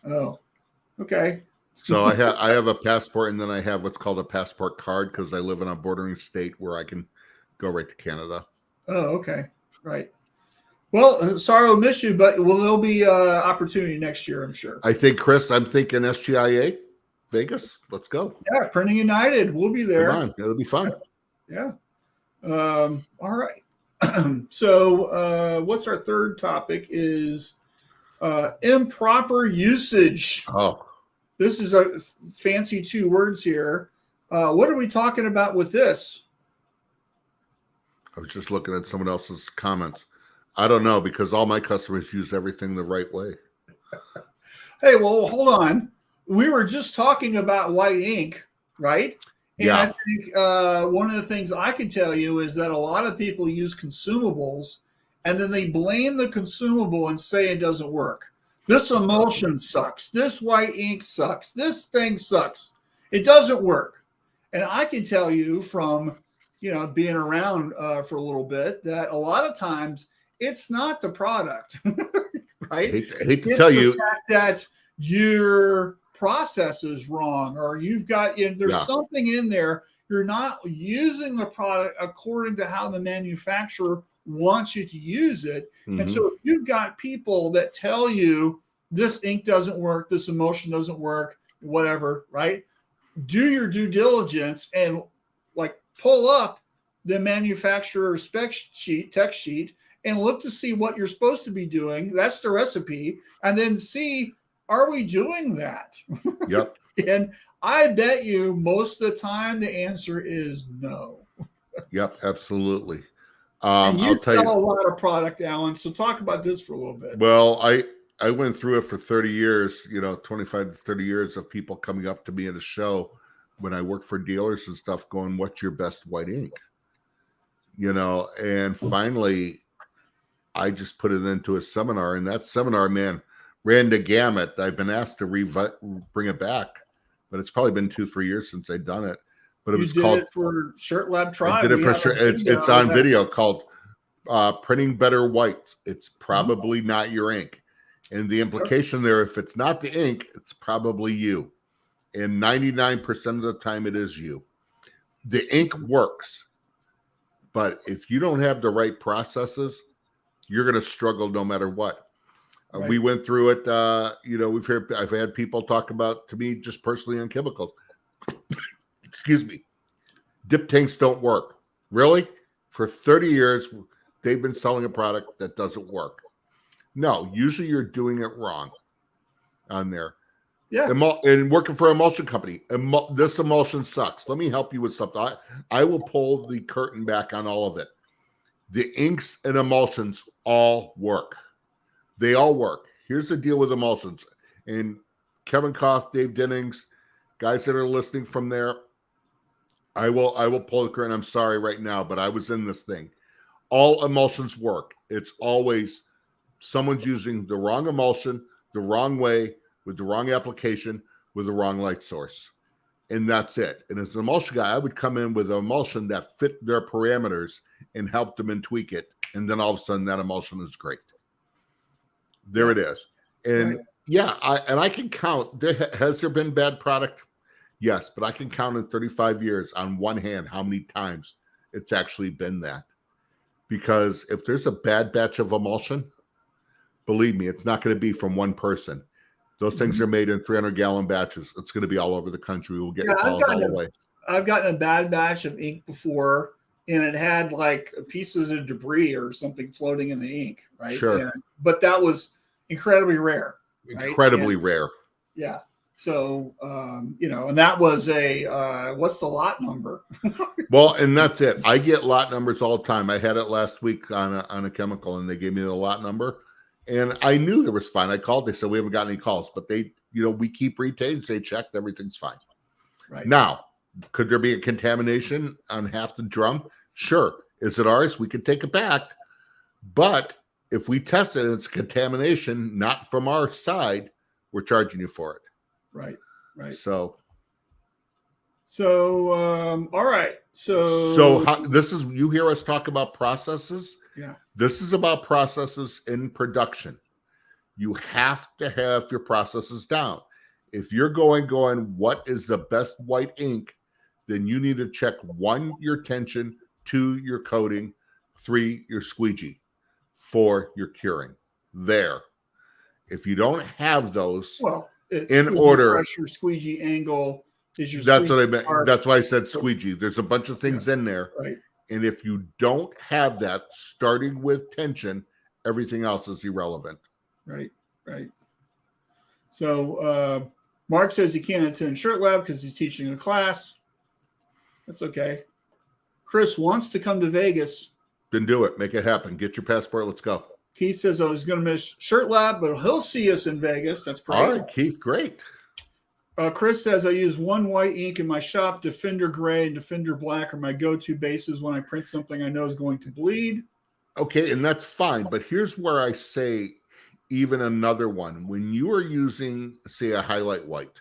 Oh, okay. So I have a passport, and then I have what's called a passport card because I live in a bordering state where I can go right to Canada. Oh, okay. Right. Well, sorry I'll miss you, but there'll be opportunity next year, I'm sure. I think, Chris, I'm thinking SGIA, Vegas. Let's go. Yeah, Printing United. We'll be there. Come on. It'll be fun. Yeah. All right. So what's our third topic is improper usage. Oh. This is a fancy 2 words here. What are we talking about with this? I was just looking at someone else's comments. I don't know, because all my customers use everything the right way. Hey, well, hold on. We were just talking about white ink, right? And yeah. I think one of the things I can tell you is that a lot of people use consumables and then they blame the consumable and say it doesn't work. This emulsion sucks. This white ink sucks. This thing sucks. It doesn't work. And I can tell you from, being around for a little bit that a lot of times it's not the product, right? I hate to tell you that your process is wrong, or you've got, there's something in there. You're not using the product according to how the manufacturer wants you to use it. Mm-hmm. And so if you've got people that tell you this ink doesn't work, this emulsion doesn't work, whatever, right? Do your due diligence and pull up the manufacturer spec sheet, tech sheet, and look to see what you're supposed to be doing. That's the recipe. And then see, are we doing that? Yep. And I bet you most of the time the answer is no. Yep, absolutely. And you sell a lot of product, Alan. So talk about this for a little bit. Well, I went through it for 30 years, 25 to 30 years of people coming up to me at a show when I worked for dealers and stuff going, what's your best white ink? And finally I just put it into a seminar, and that seminar, man, ran the gamut. I've been asked to bring it back, but it's probably been 2-3 years since I'd done it. But it was called it for Shirt Lab Tribe. I did it for sure. It's on video called Printing Better Whites. It's probably not your ink. And the implication there, if it's not the ink, it's probably you. And 99% of the time it is you. The ink works. But if you don't have the right processes, you're going to struggle no matter what. Right. We went through it. I've had people talk about to me just personally on chemicals. Excuse me. Dip tanks don't work. Really? For 30 years, they've been selling a product that doesn't work. No, usually you're doing it wrong on there. Yeah. And working for an emulsion company. This emulsion sucks. Let me help you with something. I will pull the curtain back on all of it. The inks and emulsions all work. They all work. Here's the deal with emulsions. And Kevin Koff, Dave Dennings, guys that are listening from there, I will pull the curtain. I'm sorry right now, but I was in this thing. All emulsions work. It's always someone's using the wrong emulsion, the wrong way, with the wrong application, with the wrong light source. And that's it. And as an emulsion guy, I would come in with an emulsion that fit their parameters and help them and tweak it. And then all of a sudden that emulsion is great. There it is. And I can count. Has there been bad product? Yes, but I can count in 35 years on one hand how many times it's actually been that. Because if there's a bad batch of emulsion, believe me, it's not going to be from one person. Those things are made in 300-gallon batches. It's going to be all over the country. We'll get calls all the way. I've gotten a bad batch of ink before, and it had like pieces of debris or something floating in the ink, right? Sure. But that was incredibly rare. Right? Incredibly rare. Yeah. So, and that was what's the lot number? Well, and that's it. I get lot numbers all the time. I had it last week on a chemical, and they gave me the lot number. And I knew it was fine. I called. They said, we haven't got any calls. But they, we keep retains. They checked. Everything's fine. Right. Now, could there be a contamination on half the drum? Sure. Is it ours? We could take it back. But if we test it and it's contamination, not from our side, we're charging you for it. Right. So, all right. This is, you hear us talk about processes. Yeah. This is about processes in production. You have to have your processes down. If you're going, what is the best white ink? Then you need to check 1, your tension, 2, your coating, 3, your squeegee, 4, your curing. There. If you don't have those in order, pressure, squeegee, angle is your. That's what I meant. That's why I said squeegee. There's a bunch of things in there. Right. And if you don't have that, starting with tension, everything else is irrelevant. Right. So Mark says he can't attend Shirt Lab because he's teaching a class. That's okay. Chris wants to come to Vegas. Then do it. Make it happen. Get your passport. Let's go. Keith says, he's going to miss Shirt Lab, but he'll see us in Vegas. That's great. All right, Keith. Great. Chris says, I use one white ink in my shop. Defender Gray and Defender Black are my go-to bases when I print something I know is going to bleed. Okay, and that's fine. But here's where I say even another one. When you are using, say, a highlight white,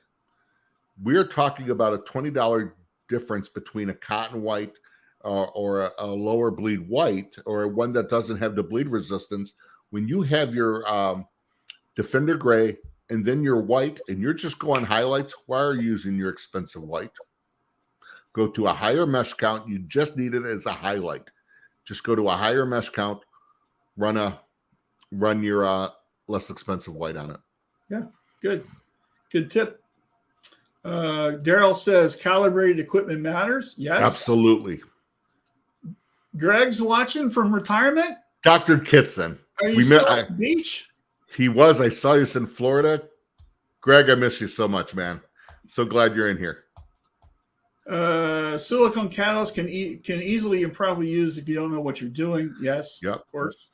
we're talking about a $20 difference between a cotton white or a lower bleed white or one that doesn't have the bleed resistance. When you have your Defender Gray and then your white and you're just going highlights, why are you using your expensive white? Go to a higher mesh count. You just need it as a highlight. Just go to a higher mesh count, run your less expensive white on it. Yeah, good tip. Daryl says calibrated equipment matters. Yes, absolutely. Greg's watching from retirement. Dr. Kitson. Are you still at the beach? He was. I saw you in Florida. Greg, I miss you so much, man. So glad you're in here. Silicone catalyst can easily and probably use if you don't know what you're doing. Yes, yep. Of course.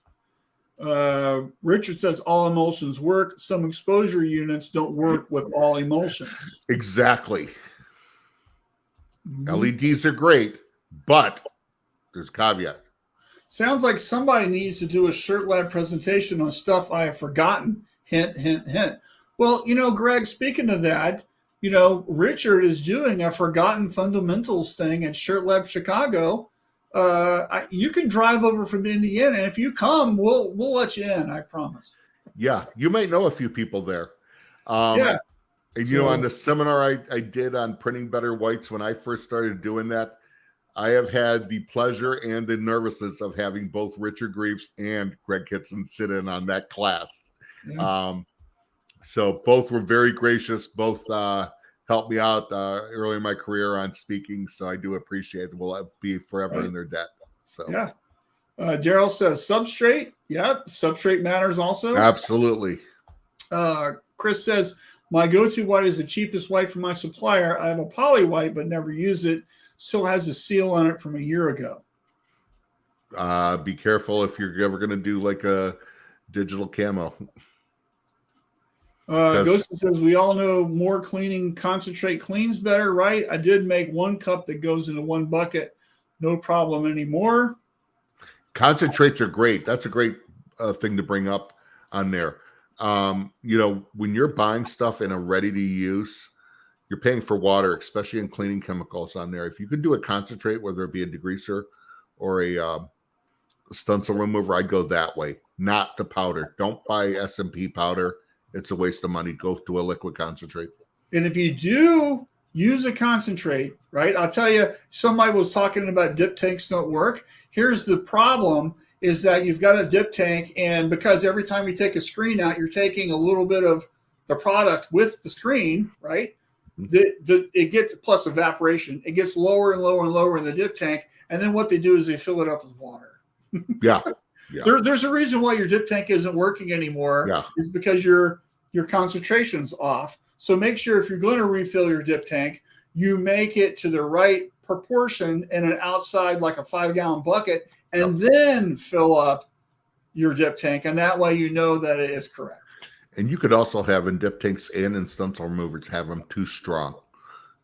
Richard says all emulsions work. Some exposure units don't work with all emulsions. Exactly. LEDs are great, but there's a caveat. Sounds like somebody needs to do a Shirt Lab presentation on stuff I have forgotten. Hint, hint, hint. Well, Greg, speaking of that, Richard is doing a Forgotten Fundamentals thing at Shirt Lab Chicago. You can drive over from Indiana, and if you come, we'll let you in. I promise. Yeah, you might know a few people there. Yeah. And, on the seminar I did on printing better whites, when I first started doing that, I have had the pleasure and the nervousness of having both Richard Greaves and Greg Kitson sit in on that class. Yeah. So both were very gracious. Both helped me out early in my career on speaking. So I do appreciate it. We'll be forever in their debt. So yeah. Daryl says substrate. Yeah, substrate matters also. Absolutely. Chris says, my go-to white is the cheapest white from my supplier. I have a poly white, but never use it. Still has a seal on it from a year ago. Be careful if you're ever going to do like a digital camo. Ghost says, we all know more cleaning concentrate cleans better, right? I did make 1 cup that goes into 1 bucket. No problem anymore. Concentrates are great. That's a great thing to bring up on there. When you're buying stuff in a ready to use, you're paying for water, especially in cleaning chemicals on there. If you could do a concentrate, whether it be a degreaser or a stencil remover, I'd go that way, not the powder. Don't buy S&P powder. It's a waste of money. Go to a liquid concentrate. And if you do use a concentrate, right? I'll tell you, somebody was talking about dip tanks don't work. Here's the problem is that you've got a dip tank, and because every time you take a screen out, you're taking a little bit of the product with the screen, right? It gets, plus evaporation, it gets lower and lower and lower in the dip tank. And then what they do is they fill it up with water. Yeah. There's a reason why your dip tank isn't working anymore. Yeah. Is because your concentration's off. So make sure if you're going to refill your dip tank, you make it to the right proportion in an outside, like a 5-gallon bucket, and then fill up your dip tank. And that way you know that it is correct. And you could also have in dip tanks and in stencil removers, have them too strong,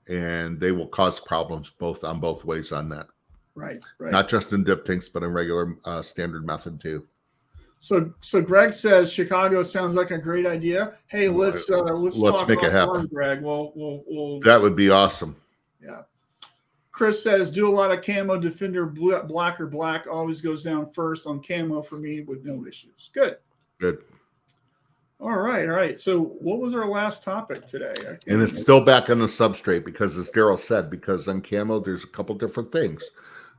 and they will cause problems both ways on that. Right. Not just in dip tanks, but in regular standard method too. So Greg says Chicago sounds like a great idea. Hey, let's talk make it happen, Greg. We'll that would be awesome. Yeah. Chris says do a lot of camo. Defender black or black always goes down first on camo for me with no issues. Good. All right. So what was our last topic today? And it's still back on the substrate because, as Daryl said, because on camo there's a couple different things.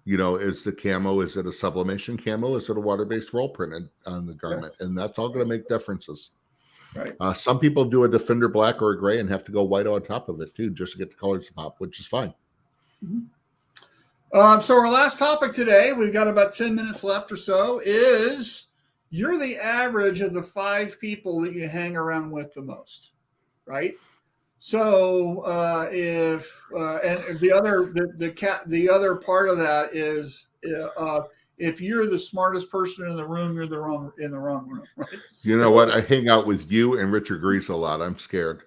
Is the camo, is it a sublimation camo? Is it a water-based roll print on the garment? Yeah. And that's all going to make differences. Right. Some people do a Defender black or a gray and have to go white on top of it too, just to get the colors to pop, which is fine. Mm-hmm. So our last topic today, we've got about 10 minutes left or so, is you're the average of the 5 people that you hang around with the most, right? So if and the other part of that is if you're the smartest person in the room, you're in the wrong room. Right? You know what? I hang out with you and Richard Grease a lot. I'm scared.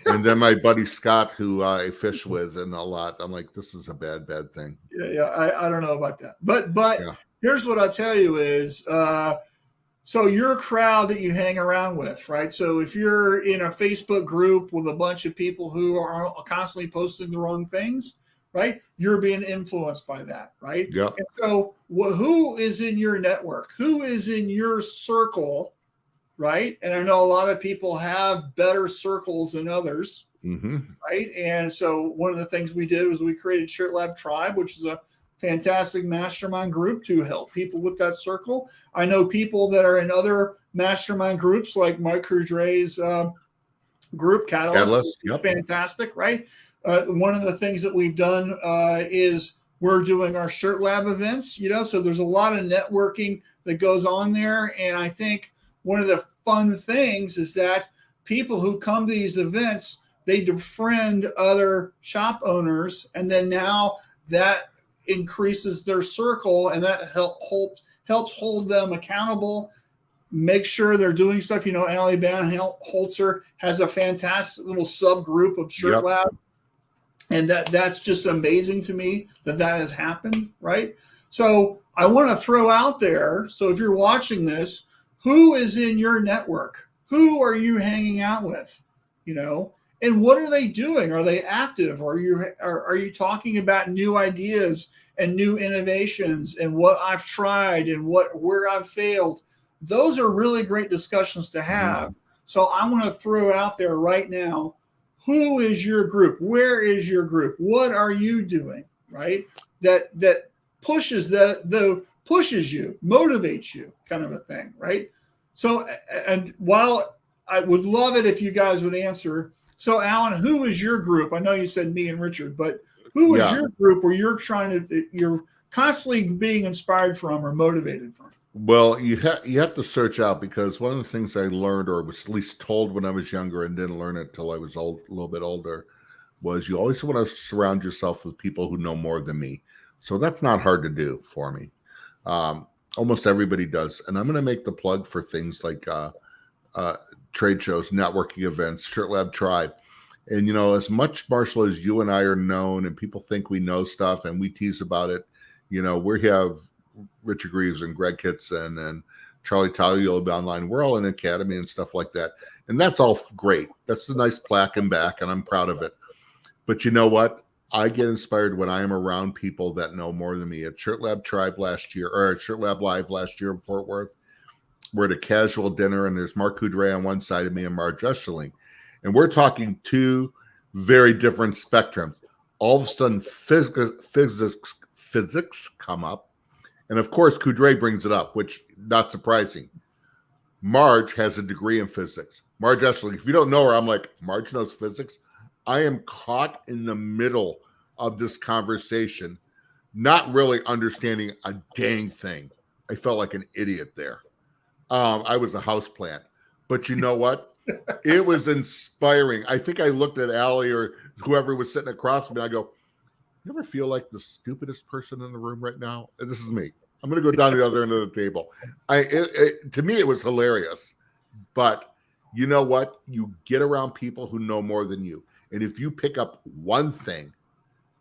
And then my buddy Scott, who I fish with and a lot. I'm like, this is a bad thing. Yeah. I don't know about that, but Here's what I'll tell you is. So your crowd that you hang around with, right? So if you're in a Facebook group with a bunch of people who are constantly posting the wrong things, right? You're being influenced by that, right? Yeah. And so who is in your network? Who is in your circle, right? And I know a lot of people have better circles than others, right? And so one of the things we did was we created Shirt Lab Tribe, which is a fantastic mastermind group to help people with that circle. I know people that are in other mastermind groups like Mike Coudre's group, Catalyst. Yep. Fantastic, right? One of the things that we've done is we're doing our Shirt Lab events, so there's a lot of networking that goes on there. And I think one of the fun things is that people who come to these events, they befriend other shop owners, and then now that increases their circle, and that helps hold them accountable, make sure they're doing stuff. Allie Van Holzer has a fantastic little subgroup of Shirt Lab, and that's just amazing to me that has happened, right? So I want to throw out there, so if you're watching this, who is in your network? Who are you hanging out with? And what are they doing? Are they active? Are you talking about new ideas and new innovations and what I've tried and where I've failed? Those are really great discussions to have. So I want to throw out there right now, who is your group? Where is your group? What are you doing? Right? That pushes pushes you, motivates you, kind of a thing, right? So, and while I would love it if you guys would answer. So, Alan, who is your group? I know you said me and Richard, but who is your group where you're constantly being inspired from or motivated from? Well, you have to search out, because one of the things I learned, or was at least told when I was younger and didn't learn it till I was a little bit older, was you always want to surround yourself with people who know more than me. So that's not hard to do for me. Almost everybody does. And I'm going to make the plug for things like trade shows, networking events, Shirt Lab Tribe. And, as much, Marshall, as you and I are known and people think we know stuff and we tease about it, we have Richard Greaves and Greg Kitson and Charlie Talia will be online. We're all in Academy and stuff like that. And that's all great. That's a nice plaque and back, and I'm proud of it. But you know what? I get inspired when I am around people that know more than me. At Shirt Lab Tribe last year, or at Shirt Lab Live last year in Fort Worth, we're at a casual dinner, and there's Mark Coudre on one side of me and Mark Jesseling. And we're talking two very different spectrums. All of a sudden, physics come up. And of course, Coudray brings it up, which not surprising. Marge has a degree in physics. Marge actually, if you don't know her, I'm like, Marge knows physics. I am caught in the middle of this conversation, not really understanding a dang thing. I felt like an idiot there. I was a houseplant. But you know what? It was inspiring. I think I looked at Allie or whoever was sitting across from me. I go, you ever feel like the stupidest person in the room right now? And this is me. I'm going to go down to the other end of the table. To me, it was hilarious. But you know what? You get around people who know more than you. And if you pick up one thing,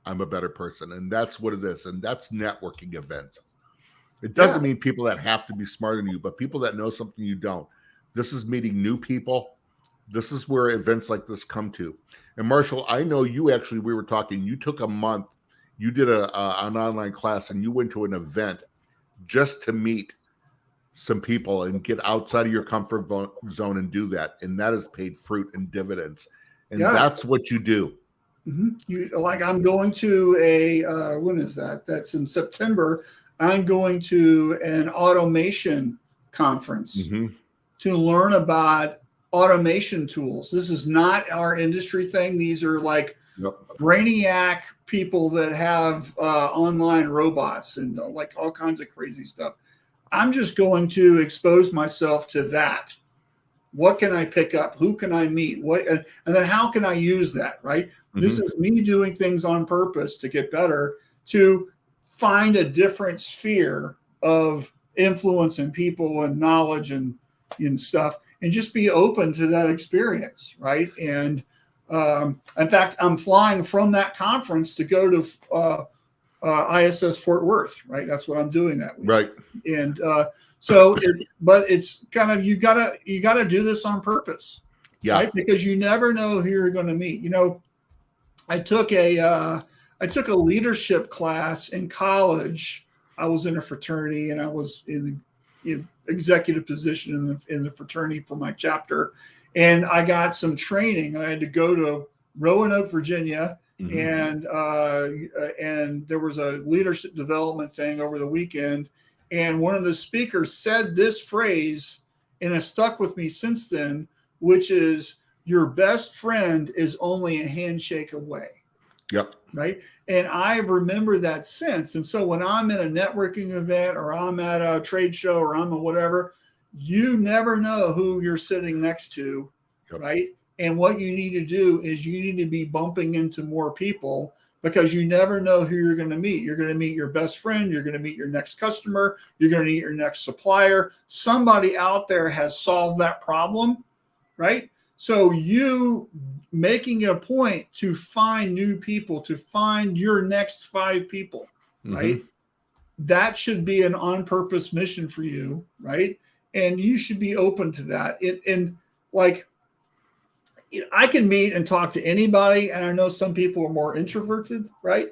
I'm a better person. And that's what it is. And that's networking events. It doesn't mean people that have to be smarter than you, but people that know something you don't. This is meeting new people. This is where events like this come to. And Marshall, I know you actually, we were talking, you took a month, you did an online class and you went to an event just to meet some people and get outside of your comfort zone and do that. And that has paid fruit and dividends. And that's what you do. Mm-hmm. I'm going to a, when is that? That's in September. I'm going to an automation conference to learn about automation tools. This is not our industry thing. These are like brainiac people that have online robots and like all kinds of crazy stuff. I'm just going to expose myself to that. What can I pick up? Who can I meet? What and then how can I use that? Right. This is me doing things on purpose to get better, to find a different sphere of influence and people and knowledge and stuff, and just be open to that experience, right? And in fact, I'm flying from that conference to go to ISS Fort Worth, right? That's what I'm doing that week. Right. And but it's kind of you gotta do this on purpose, right? Because you never know who you're going to meet. You know, I took a leadership class in college. I was in a fraternity and I was in the executive position in the fraternity for my chapter. And I got some training. I had to go to Roanoke, Virginia, and there was a leadership development thing over the weekend. And one of the speakers said this phrase, and it stuck with me since then, which is, your best friend is only a handshake away. Yep. Right. And I remember that since. And so when I'm at a networking event or I'm at a trade show or I'm a whatever, you never know who you're sitting next to. Right. And what you need to do is you need to be bumping into more people, because you never know who you're going to meet. You're going to meet your best friend. You're going to meet your next customer. You're going to meet your next supplier. Somebody out there has solved that problem. Right. So you making it a point to find new people, to find your next 5 people, right? That should be an on-purpose mission for you, right? And you should be open to that. I can meet and talk to anybody, and I know some people are more introverted, right?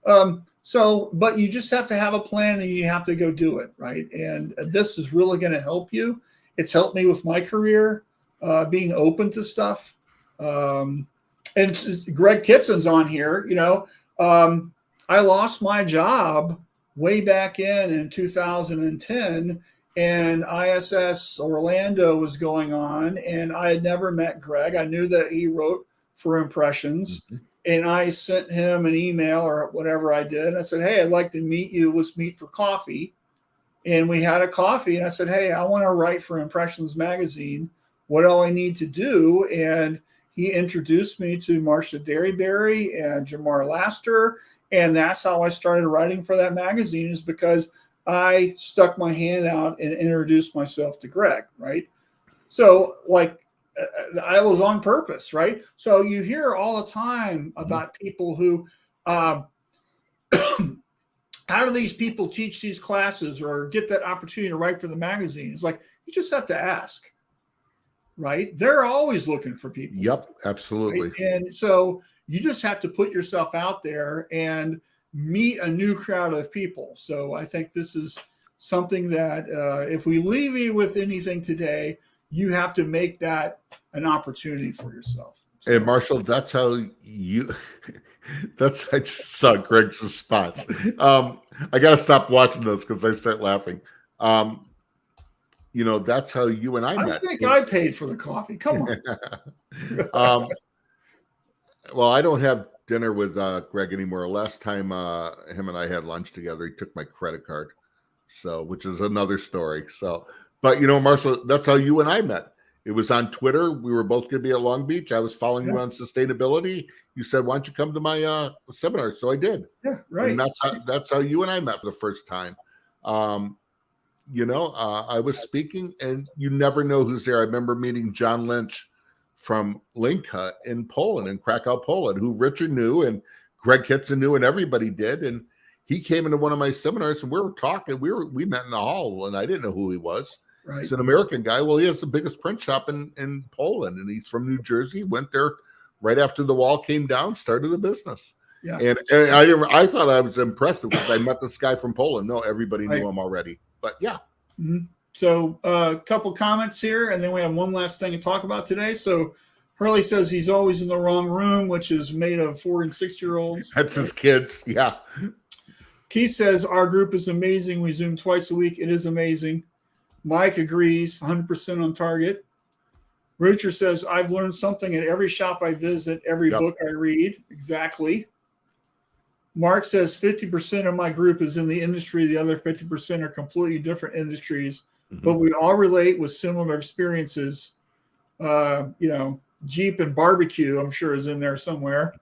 But you just have to have a plan and you have to go do it, right? And this is really going to help you. It's helped me with my career. Being open to stuff. And Greg Kitson's on here. You know, I lost my job way back in 2010, and ISS Orlando was going on, and I had never met Greg. I knew that he wrote for Impressions, and I sent him an email or whatever I did. I said, hey, I'd like to meet you. Let's meet for coffee. And we had a coffee, and I said, hey, I want to write for Impressions magazine. What do I need to do? And he introduced me to Marcia Derryberry and Jamar Laster. And that's how I started writing for that magazine, is because I stuck my hand out and introduced myself to Greg, right? So I was on purpose, right? So you hear all the time about people who, how do these people teach these classes or get that opportunity to write for the magazine? It's like, you just have to ask. Right? They're always looking for people. Yep, absolutely. Right? And so you just have to put yourself out there and meet a new crowd of people. So I think this is something that if we leave you with anything today, you have to make that an opportunity for yourself. Hey, Marshall, that's how you. I just saw Greg's spots. I got to stop watching those because I start laughing. That's how you and I I met. think I paid for the coffee. Come on. Well, I don't have dinner with Greg anymore. Last time him and I had lunch together, he took my credit card. So, which is another story. So, but Marshall, that's how you and I met. It was on Twitter. We were both going to be at Long Beach. I was following you on sustainability. You said, "Why don't you come to my seminar?" So I did. Yeah, right. And that's how you and I met for the first time. I was speaking, and you never know who's there. I remember meeting John Lynch from Linka in Poland, in Krakow, Poland, who Richard knew and Greg Kitson knew, and everybody did. And he came into one of my seminars, and we were talking. We met in the hall, and I didn't know who he was. Right. He's an American guy. Well, he has the biggest print shop in Poland, and he's from New Jersey. Went there right after the wall came down, started the business. Yeah. And I thought I was impressive because I met this guy from Poland. No, everybody knew him already. But yeah. Mm-hmm. So a couple comments here, and then we have one last thing to talk about today. So Hurley says he's always in the wrong room, which is made of 4 and 6 year olds. That's his kids. Yeah. Keith says our group is amazing. We Zoom twice a week. It is amazing. Mike agrees, 100% on target. Richard says, I've learned something at every shop I visit, every book I read. Exactly. Mark says 50% of my group is in the industry. The other 50% are completely different industries, but we all relate with similar experiences. Jeep and barbecue, I'm sure, is in there somewhere.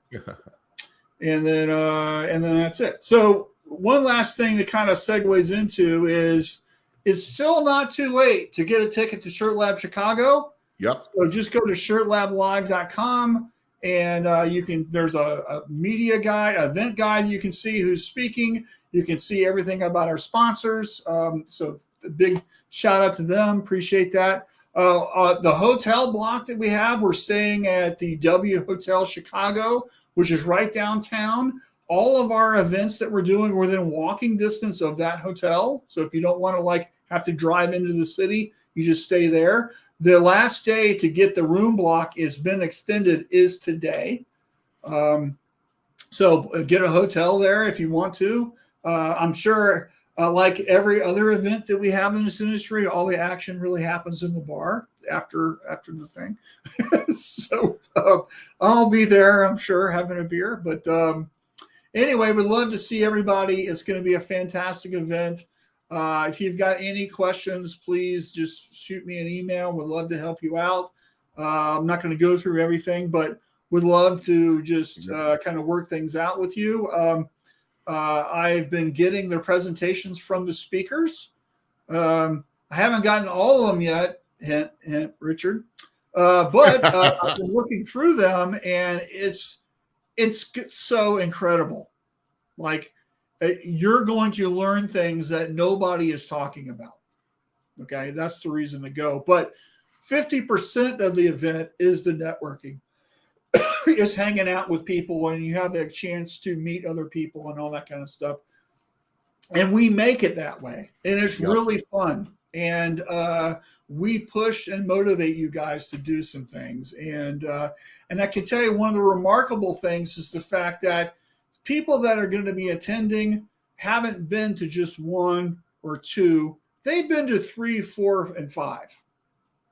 And then that's it. So one last thing that kind of segues into is it's still not too late to get a ticket to Shirt Lab Chicago. Yep. So just go to shirtlablive.com and there's a media guide, event guide. You can see who's speaking. You can see everything about our sponsors. So a big shout out to them. Appreciate that. The hotel block that we have, we're staying at the W Hotel Chicago, which is right downtown. All of our events that we're doing are within walking distance of that hotel. So if you don't want to have to drive into the city, you just stay there. The last day to get the room block has been extended is today. So get a hotel there if you want to. I'm sure like every other event that we have in this industry, all the action really happens in the bar after the thing. So I'll be there, I'm sure, having a beer. But anyway, we'd love to see everybody. It's going to be a fantastic event. If you've got any questions, please just shoot me an email. We'd love to help you out. I'm not going to go through everything, but would love to just kind of work things out with you. I've been getting the presentations from the speakers. I haven't gotten all of them yet, hint, Richard. But I've been looking through them, and it's so incredible. You're going to learn things that nobody is talking about. Okay, that's the reason to go. But 50% of the event is the networking. Is hanging out with people when you have a chance to meet other people and all that kind of stuff. And we make it that way. And it's really fun. And we push and motivate you guys to do some things. And I can tell you one of the remarkable things is the fact that people that are going to be attending haven't been to just 1 or 2. They've been to 3, 4, and 5,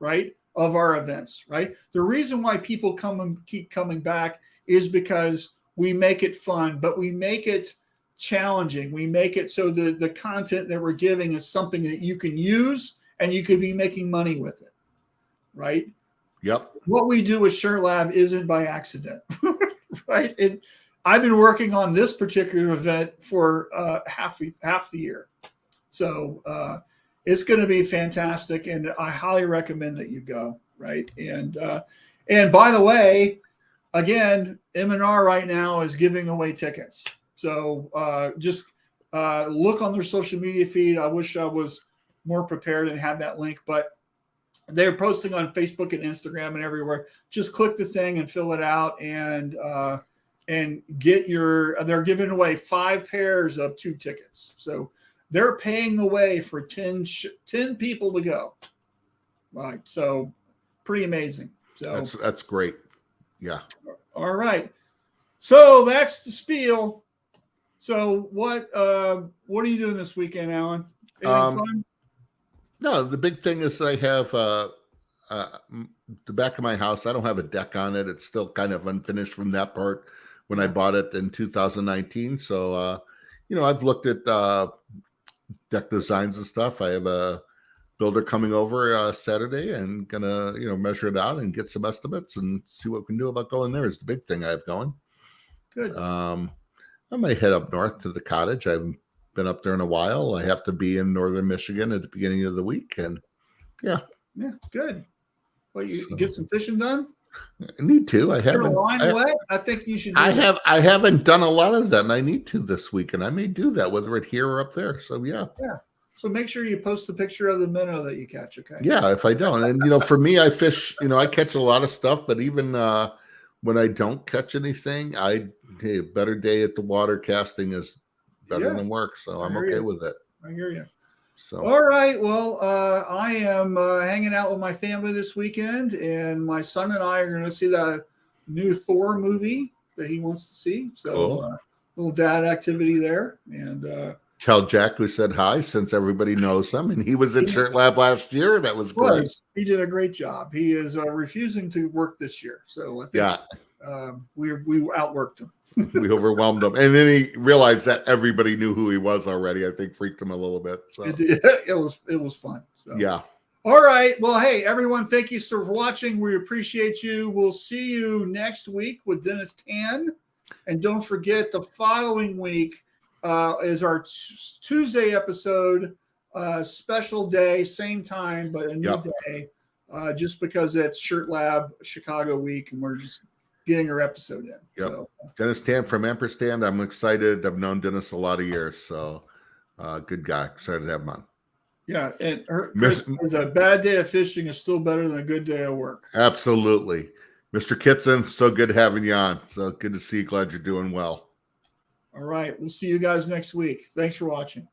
right? Of our events, right? The reason why people come and keep coming back is because we make it fun, but we make it challenging. We make it so the content that we're giving is something that you can use and you could be making money with it, right? Yep. What we do with Shirt Lab isn't by accident, right? I've been working on this particular event for half the year. So it's going to be fantastic, and I highly recommend that you go, right? And by the way, again, M&R right now is giving away tickets. So just look on their social media feed. I wish I was more prepared and had that link, but they're posting on Facebook and Instagram and everywhere. Just click the thing and fill it out, and get they're giving away 5 pairs of 2 tickets. So they're paying the way for 10 people to go. Right. So pretty amazing. So that's great. Yeah. All right. So that's the spiel. So what are you doing this weekend, Alan? Anything fun? No, the big thing is I have the back of my house. I don't have a deck on it. It's still kind of unfinished from that part when I bought it in 2019. So, I've looked at deck designs and stuff. I have a builder coming over Saturday and gonna, measure it out and get some estimates and see what we can do about going there is the big thing I have going. Good. I might head up north to the cottage. I haven't been up there in a while. I have to be in northern Michigan at the beginning of the week. And yeah, good. Well, you get some fishing done? I need to. I haven't. Your line wet? I think you should do I haven't done a lot of that, and I need to this week, and I may do that, whether it's here or up there. So yeah. So make sure you post a picture of the minnow that you catch, okay? Yeah, if I don't. And for me, I fish, I catch a lot of stuff, but even when I don't catch anything, a better day at the water casting is better than work. So I'm okay with it. I hear you. So all right. Well, I am hanging out with my family this weekend, and my son and I are going to see the new Thor movie that he wants to see. So cool. Little dad activity there. And tell Jack we said hi, since everybody knows him, and he was in Shirt Lab last year. That was great. He did a great job. He is refusing to work this year. So I think we outworked him. We overwhelmed him, and then he realized that everybody knew who he was already. I think freaked him a little bit. So it was fun. So. Yeah. All right. Well, hey everyone, thank you for watching. We appreciate you. We'll see you next week with Dennis Tan, and don't forget the following week is our Tuesday episode. Special day, same time, but a new day. Just because it's Shirt Lab Chicago week, and we're just getting our episode in. Yep. So. Dennis Tan from Ampersand. I'm excited. I've known Dennis a lot of years, so good guy. Excited to have him on. Yeah, and Chris says a bad day of fishing is still better than a good day of work. Absolutely. Mr. Kitson, so good having you on. So good to see you. Glad you're doing well. All right. We'll see you guys next week. Thanks for watching.